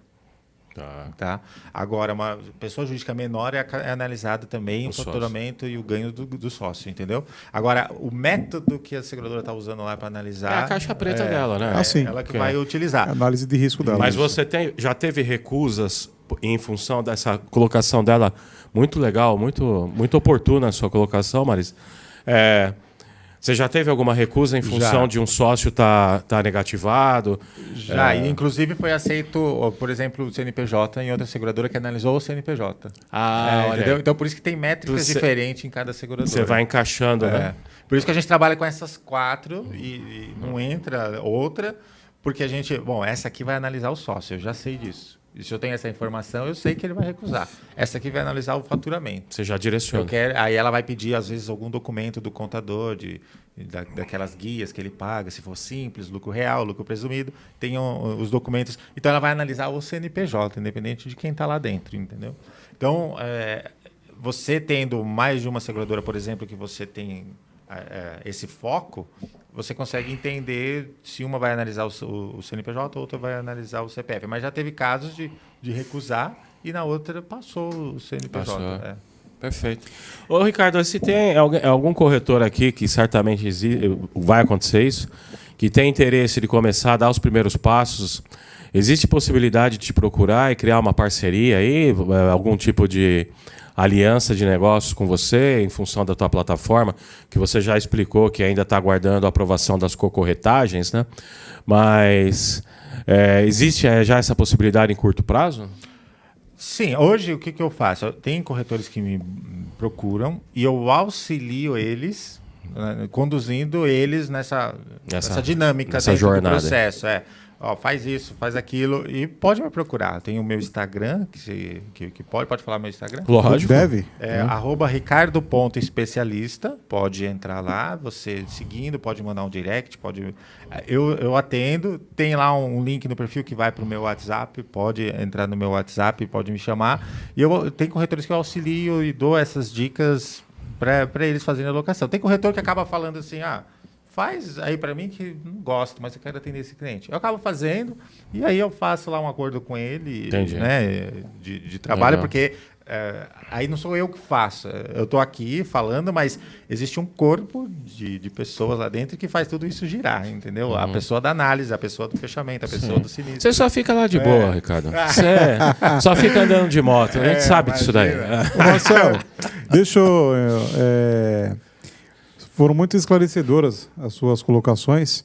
Speaker 3: Tá? Agora, uma pessoa jurídica menor é analisada também o faturamento e o ganho do sócio, entendeu? Agora, o método que a seguradora está usando lá para analisar...
Speaker 2: É a caixa preta dela, né?
Speaker 3: Ela que vai utilizar.
Speaker 1: A análise de risco dela.
Speaker 2: Mas você já teve recusas em função dessa colocação dela muito legal, muito oportuna a sua colocação, Maris? Você já teve alguma recusa em função de um sócio estar negativado?
Speaker 3: Já, e inclusive foi aceito, por exemplo, o CNPJ em outra seguradora que analisou o CNPJ. Entendeu? Então, por isso que tem métricas diferentes em cada seguradora.
Speaker 2: Você vai encaixando, né?
Speaker 3: Por isso que a gente trabalha com essas 4 e não entra outra, porque a gente... Bom, essa aqui vai analisar o sócio, eu já sei disso. E se eu tenho essa informação, eu sei que ele vai recusar. Essa aqui vai analisar o faturamento.
Speaker 2: Você já direciona.
Speaker 3: Aí ela vai pedir, às vezes, algum documento do contador, daquelas guias que ele paga, se for simples, lucro real, lucro presumido, tem os documentos. Então, ela vai analisar o CNPJ, independente de quem está lá dentro, entendeu? Então, você tendo mais de uma seguradora, por exemplo, que você tem esse foco, você consegue entender se uma vai analisar o CNPJ, outra vai analisar o CPF. Mas já teve casos de recusar e na outra passou o CNPJ.
Speaker 2: Passou. Perfeito. Ô, Ricardo, se tem algum corretor aqui que certamente vai acontecer isso, que tem interesse de começar a dar os primeiros passos, existe possibilidade de te procurar e criar uma parceria aí, algum tipo de aliança de negócios com você, em função da tua plataforma, que você já explicou que ainda está aguardando a aprovação das cocorretagens, né? Mas existe já essa possibilidade em curto prazo?
Speaker 3: Sim, hoje o que eu faço? Tem corretores que me procuram e eu auxilio eles, né, conduzindo eles nessa dinâmica
Speaker 2: nessa
Speaker 3: dentro
Speaker 2: jornada.
Speaker 3: do processo. Ó, faz isso, faz aquilo e pode me procurar. Tem o meu Instagram, que pode falar meu Instagram?
Speaker 2: Lógico.
Speaker 1: Deve.
Speaker 3: @ricardo.especialista. Pode entrar lá, você seguindo, pode mandar um direct, pode. Eu atendo. Tem lá um link no perfil que vai para o meu WhatsApp. Pode entrar no meu WhatsApp, pode me chamar. E eu tenho corretores que eu auxilio e dou essas dicas para eles fazerem a locação. Tem corretor que acaba falando assim, faz aí para mim que não gosto, mas eu quero atender esse cliente. Eu acabo fazendo e aí eu faço lá um acordo com ele, né, de trabalho, porque aí não sou eu que faço. Eu estou aqui falando, mas existe um corpo de pessoas lá dentro que faz tudo isso girar, entendeu? A pessoa da análise, a pessoa do fechamento, a pessoa do sinistro.
Speaker 2: Você só fica lá de boa, Ricardo. Você só fica andando de moto. A gente sabe disso daí.
Speaker 1: Ô, Marcelo, deixa eu... Foram muito esclarecedoras as suas colocações.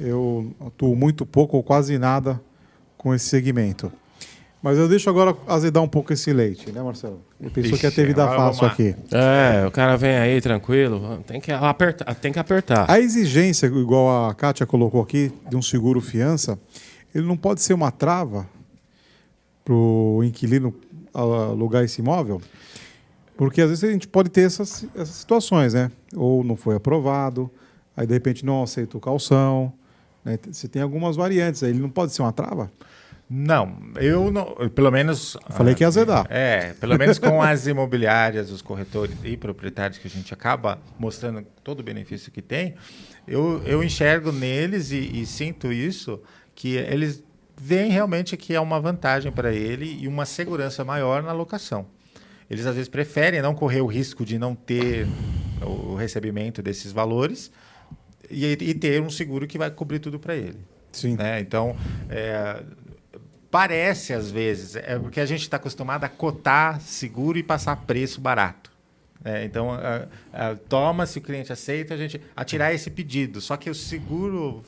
Speaker 1: Eu atuo muito pouco ou quase nada com esse segmento. Mas eu deixo agora azedar um pouco esse leite, né, Marcelo? A pessoa quer ter vida fácil aqui.
Speaker 2: O cara vem aí tranquilo, tem que apertar.
Speaker 1: A exigência, igual a Kátia colocou aqui, de um seguro fiança, ele não pode ser uma trava para o inquilino alugar esse imóvel? Porque às vezes a gente pode ter essas situações, né? Ou não foi aprovado, aí de repente não aceita o calção, né? Você tem algumas variantes aí, ele não pode ser uma trava?
Speaker 3: Não, eu não, pelo menos...
Speaker 1: Falei que ia azedar.
Speaker 3: Pelo menos com as imobiliárias, os corretores e proprietários que a gente acaba mostrando todo o benefício que tem, eu enxergo neles e sinto isso, que eles veem realmente que é uma vantagem para ele e uma segurança maior na locação. Eles às vezes preferem não correr o risco de não ter o recebimento desses valores e ter um seguro que vai cobrir tudo para ele.
Speaker 1: Sim.
Speaker 3: Né? Então, parece às vezes, porque a gente está acostumado a cotar seguro e passar preço barato. Então, toma, se o cliente aceita, a gente atirar esse pedido. Só que o seguro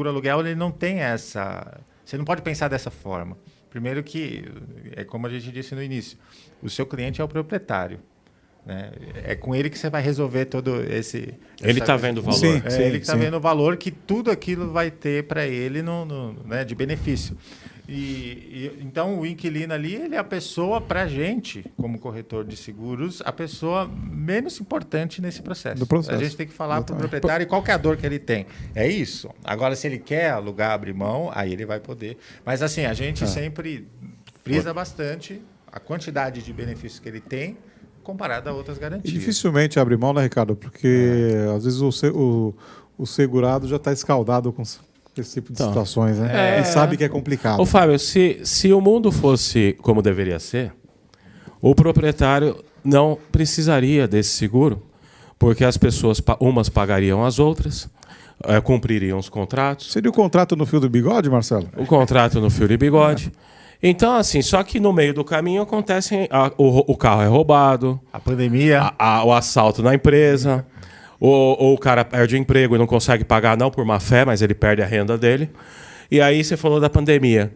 Speaker 3: aluguel, ele não tem essa... Você não pode pensar dessa forma. Primeiro que, é como a gente disse no início, o seu cliente é o proprietário. Né? É com ele que você vai resolver todo esse...
Speaker 2: Ele está vendo o valor.
Speaker 1: Sim,
Speaker 3: ele que está vendo o valor que tudo aquilo vai ter para ele né, de benefício. Então, o inquilino ali, ele é a pessoa, para a gente, como corretor de seguros, a pessoa menos importante nesse processo. A gente tem que falar para o proprietário qual que é a dor que ele tem. É isso. Agora, se ele quer alugar, abrir mão, aí ele vai poder. Mas, assim, a gente sempre frisa bastante a quantidade de benefícios que ele tem comparado a outras garantias.
Speaker 1: E dificilmente abre mão, né, Ricardo? Porque, às vezes, o segurado já está escaldado com esse tipo de situações, né? E sabe que é complicado.
Speaker 2: Ô, Fábio, se o mundo fosse como deveria ser, o proprietário não precisaria desse seguro, porque as pessoas, umas pagariam as outras, cumpririam os contratos.
Speaker 1: Seria o contrato no fio do bigode, Marcelo?
Speaker 2: O contrato no fio de bigode. Então, assim, só que no meio do caminho acontece... O carro é roubado.
Speaker 3: A pandemia.
Speaker 2: O assalto na empresa. Ou o cara perde o emprego e não consegue pagar, não por má fé, mas ele perde a renda dele. E aí você falou da pandemia.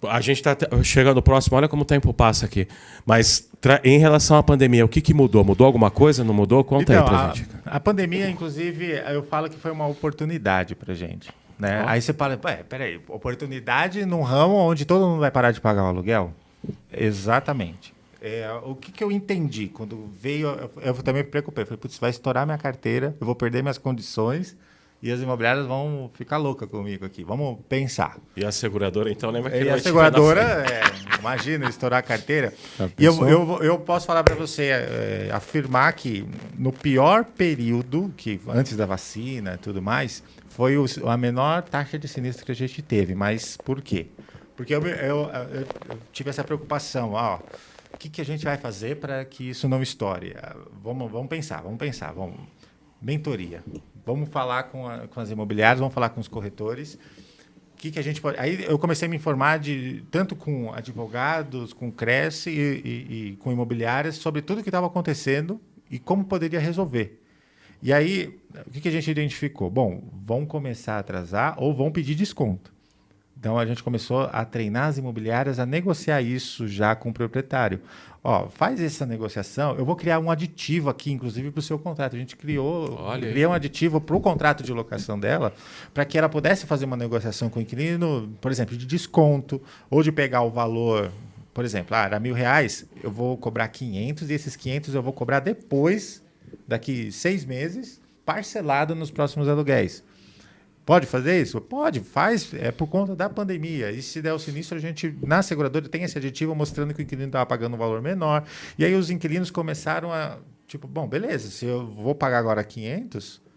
Speaker 2: A gente está chegando próximo, olha como o tempo passa aqui. Mas em relação à pandemia, o que mudou? Mudou alguma coisa? Não mudou? Conta aí pra gente.
Speaker 3: A pandemia, inclusive, eu falo que foi uma oportunidade pra gente. Né? Aí você fala, peraí, oportunidade num ramo onde todo mundo vai parar de pagar o aluguel? Exatamente. O que eu entendi quando veio, eu também me preocupei. Falei, putz, vai estourar minha carteira, eu vou perder minhas condições e as imobiliárias vão ficar loucas comigo aqui. Vamos pensar.
Speaker 2: E a seguradora, então, lembra que
Speaker 3: ele
Speaker 2: vai
Speaker 3: a seguradora, imagina, estourar a carteira. E eu posso falar para você, afirmar que no pior período, que antes da vacina e tudo mais, foi a menor taxa de sinistro que a gente teve. Mas por quê? Porque eu tive essa preocupação, o que a gente vai fazer para que isso não estoure? Vamos pensar. Mentoria. Vamos falar com as imobiliárias, vamos falar com os corretores. O que a gente pode... Aí eu comecei a me informar tanto com advogados, com Cresce e com imobiliárias sobre tudo o que estava acontecendo e como poderia resolver. E aí, o que a gente identificou? Bom, vão começar a atrasar ou vão pedir desconto. Então, a gente começou a treinar as imobiliárias a negociar isso já com o proprietário. Ó, faz essa negociação, eu vou criar um aditivo aqui, inclusive, para o seu contrato. A gente criou um aditivo para o contrato de locação dela, para que ela pudesse fazer uma negociação com o inquilino, por exemplo, de desconto, ou de pegar o valor, por exemplo, era R$1.000, eu vou cobrar 500, e esses 500 eu vou cobrar depois, daqui 6 meses, parcelado nos próximos aluguéis. Pode fazer isso? Pode, faz, é por conta da pandemia. E se der o sinistro, a gente, na seguradora, tem esse aditivo mostrando que o inquilino estava pagando um valor menor. E aí os inquilinos começaram a, tipo, bom, beleza, se eu vou pagar agora 500,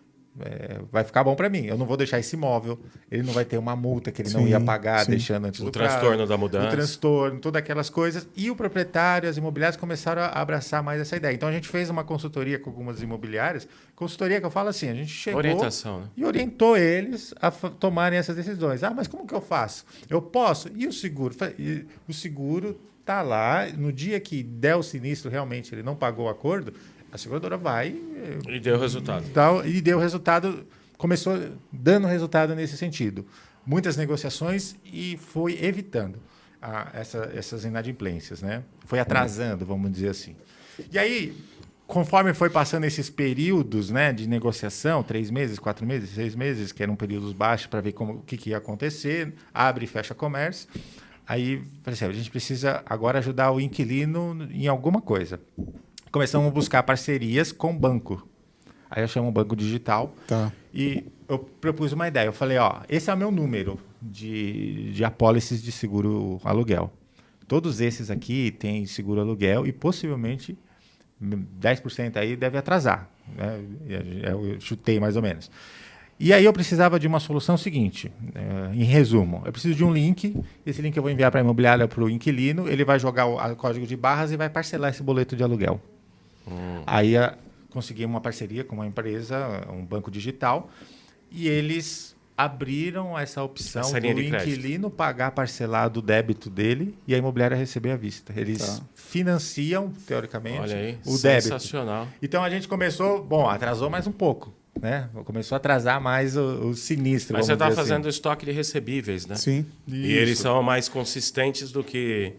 Speaker 3: vai ficar bom para mim. Eu não vou deixar esse imóvel, ele não vai ter uma multa que ele não ia pagar, deixando antes do prazo.
Speaker 2: O transtorno da mudança.
Speaker 3: O transtorno, todas aquelas coisas. E o proprietário, as imobiliárias começaram a abraçar mais essa ideia. Então, a gente fez uma consultoria com algumas imobiliárias. Consultoria que eu falo assim, a gente chegou
Speaker 2: orientação, né?
Speaker 3: E orientou eles a tomarem essas decisões. Ah, mas como que eu faço? Eu posso? E o seguro? O seguro está lá, no dia que der o sinistro, realmente ele não pagou o acordo, a seguradora vai...
Speaker 2: E deu resultado.
Speaker 3: E deu resultado, começou dando resultado nesse sentido. Muitas negociações e foi evitando essas inadimplências, né? Foi atrasando, vamos dizer assim. E aí, conforme foi passando esses períodos, né, de negociação, 3 meses, 4 meses, 6 meses, que eram períodos baixos para ver o que ia acontecer, abre e fecha comércio, aí, falei assim, a gente precisa agora ajudar o inquilino em alguma coisa. Começamos a buscar parcerias com o banco. Aí eu chamo um banco digital e eu propus uma ideia. Eu falei, ó, esse é o meu número de apólices de seguro aluguel. Todos esses aqui têm seguro aluguel e possivelmente 10% aí deve atrasar, né? Eu chutei mais ou menos. E aí eu precisava de uma solução seguinte, em resumo, eu preciso de um link, esse link eu vou enviar para a imobiliária, para o inquilino, ele vai jogar o código de barras e vai parcelar esse boleto de aluguel. Aí consegui uma parceria com uma empresa, um banco digital, e eles abriram essa opção do inquilino pagar parcelado o débito dele e a imobiliária receber à vista. Eles financiam, teoricamente, o débito.
Speaker 2: Sensacional.
Speaker 3: Então a gente começou, atrasou mais um pouco, né? Começou a atrasar mais o sinistro.
Speaker 2: Mas você está fazendo estoque de recebíveis, né?
Speaker 1: Sim.
Speaker 2: E eles são mais consistentes do que...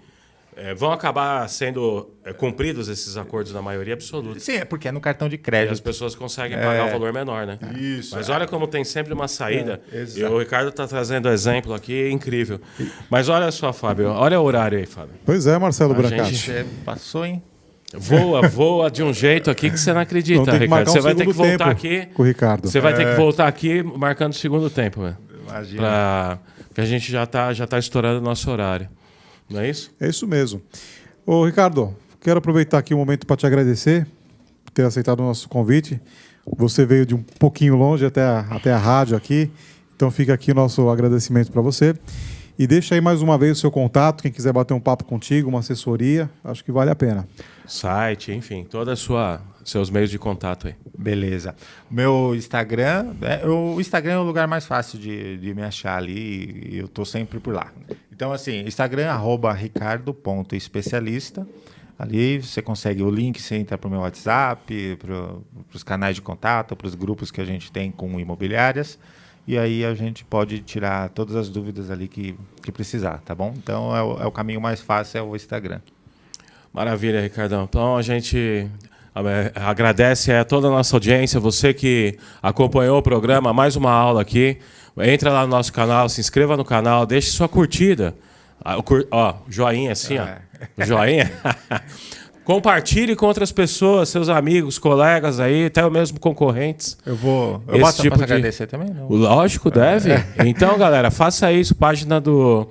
Speaker 2: vão acabar sendo cumpridos esses acordos na maioria absoluta.
Speaker 3: Sim, porque é no cartão de crédito.
Speaker 2: E as pessoas conseguem pagar o valor menor, né?
Speaker 3: Isso.
Speaker 2: Mas olha como tem sempre uma saída. E o Ricardo está trazendo exemplo aqui, incrível. Mas olha só, Fábio, olha o horário aí, Fábio.
Speaker 1: Pois é, Marcelo Brancati.
Speaker 3: Você passou, hein?
Speaker 2: Voa de um jeito aqui que você não acredita, Ricardo. Você vai ter que voltar aqui
Speaker 1: com o Ricardo.
Speaker 2: Você vai ter que voltar aqui marcando o segundo tempo, velho.
Speaker 3: Imagina.
Speaker 2: Porque a gente já tá estourando o nosso horário. Não é isso?
Speaker 1: É isso mesmo. Ô, Ricardo, quero aproveitar aqui um momento para te agradecer por ter aceitado o nosso convite. Você veio de um pouquinho longe até a rádio aqui, então fica aqui o nosso agradecimento para você. E deixa aí mais uma vez o seu contato, quem quiser bater um papo contigo, uma assessoria, acho que vale a pena. Site,
Speaker 2: enfim, todos seus meios de contato aí.
Speaker 3: Beleza. Meu Instagram, o Instagram é o lugar mais fácil de me achar ali, e eu estou sempre por lá. Então, assim, Instagram, @ricardo.especialista. Ali você consegue o link, você entra para o meu WhatsApp, para os canais de contato, para os grupos que a gente tem com imobiliárias. E aí a gente pode tirar todas as dúvidas ali que precisar, tá bom? Então, é o caminho mais fácil, é o Instagram.
Speaker 2: Maravilha, Ricardão. Então, a gente agradece a toda a nossa audiência, você que acompanhou o programa, mais uma aula aqui. Entra lá no nosso canal, se inscreva no canal, deixe sua curtida. Joinha assim, joinha. Compartilhe com outras pessoas, seus amigos, colegas aí, até mesmo concorrentes.
Speaker 3: Eu posso agradecer também? Não?
Speaker 2: Lógico, deve. Então, galera, faça isso. Página do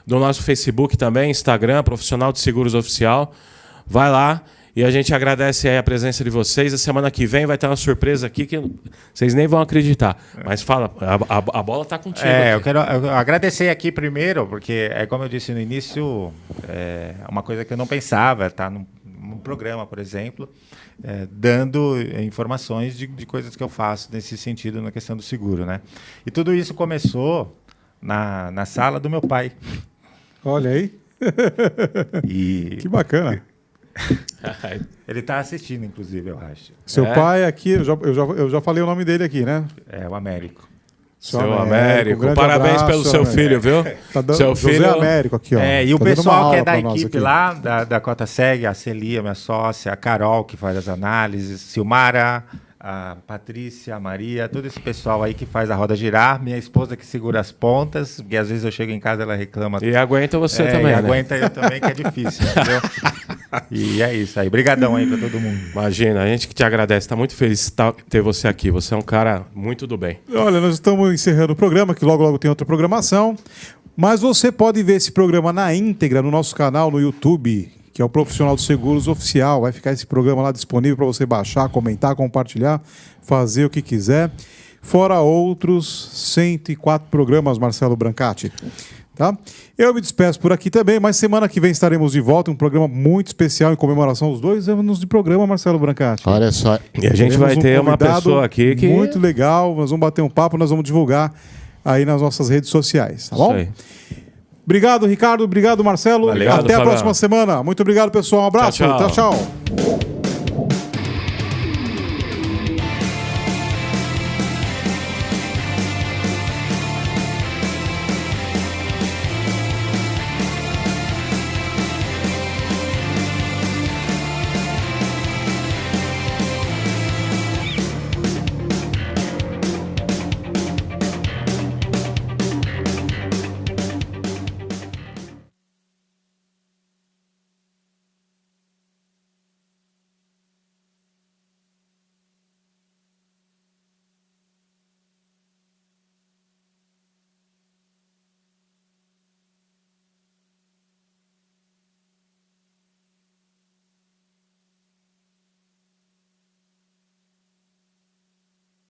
Speaker 2: nosso Facebook também, Instagram, Profissional de Seguros Oficial. Vai lá e a gente agradece aí a presença de vocês. A semana que vem vai ter uma surpresa aqui que vocês nem vão acreditar. Mas fala, a bola está contigo.
Speaker 3: Eu quero agradecer aqui primeiro, porque, como eu disse no início, é uma coisa que eu não pensava, tá num programa, por exemplo, dando informações de coisas que eu faço nesse sentido, na questão do seguro, né? E tudo isso começou na sala do meu pai.
Speaker 1: Olha aí. Que bacana.
Speaker 3: Ele está assistindo, inclusive, eu acho.
Speaker 1: Seu pai aqui, eu já falei o nome dele aqui, né?
Speaker 3: É o Américo.
Speaker 2: Seu Américo.
Speaker 1: grande
Speaker 2: Parabéns
Speaker 1: abraço,
Speaker 2: pelo seu
Speaker 1: Américo.
Speaker 2: filho, viu?
Speaker 1: Tá dando,
Speaker 2: Seu
Speaker 1: José
Speaker 2: filho.
Speaker 1: Américo aqui, ó.
Speaker 4: E o
Speaker 1: Tá dando uma
Speaker 4: pessoal que é
Speaker 1: aula
Speaker 4: da
Speaker 1: pra nós
Speaker 4: equipe
Speaker 1: aqui.
Speaker 4: lá, da Cota Seg, a Celia, minha sócia, a Carol, que faz as análises, Silmara, a Patrícia, a Maria, todo esse pessoal aí que faz a roda girar, minha esposa que segura as pontas, porque às vezes eu chego em casa ela reclama.
Speaker 2: E aguenta você
Speaker 4: E
Speaker 2: também, né?
Speaker 4: aguenta eu também, que é difícil, entendeu? E é isso aí. Brigadão aí pra todo mundo.
Speaker 2: Imagina, a gente que te agradece. Tá muito feliz de ter você aqui. Você é um cara muito do bem.
Speaker 1: Olha, nós estamos encerrando o programa, que logo tem outra programação. Mas você pode ver esse programa na íntegra no nosso canal no YouTube, que é o Profissional de Seguros Oficial. Vai ficar esse programa lá disponível para você baixar, comentar, compartilhar, fazer o que quiser. Fora outros 104 programas, Marcelo Brancati. Tá? Eu me despeço por aqui também, mas semana que vem estaremos de volta. Um programa muito especial em comemoração aos 2 anos de programa, Marcelo Brancati.
Speaker 5: Olha só.
Speaker 2: E a gente vai ter uma pessoa aqui que...
Speaker 1: Muito legal. Nós vamos bater um papo, nós vamos divulgar aí nas nossas redes sociais. Tá bom?
Speaker 2: Isso aí.
Speaker 1: Obrigado, Ricardo. Obrigado, Marcelo.
Speaker 2: Valeu.
Speaker 1: Até a
Speaker 2: Fabiano.
Speaker 1: próxima semana. Muito obrigado, pessoal. Um abraço.
Speaker 2: Tchau, tchau.
Speaker 1: Tchau, tchau.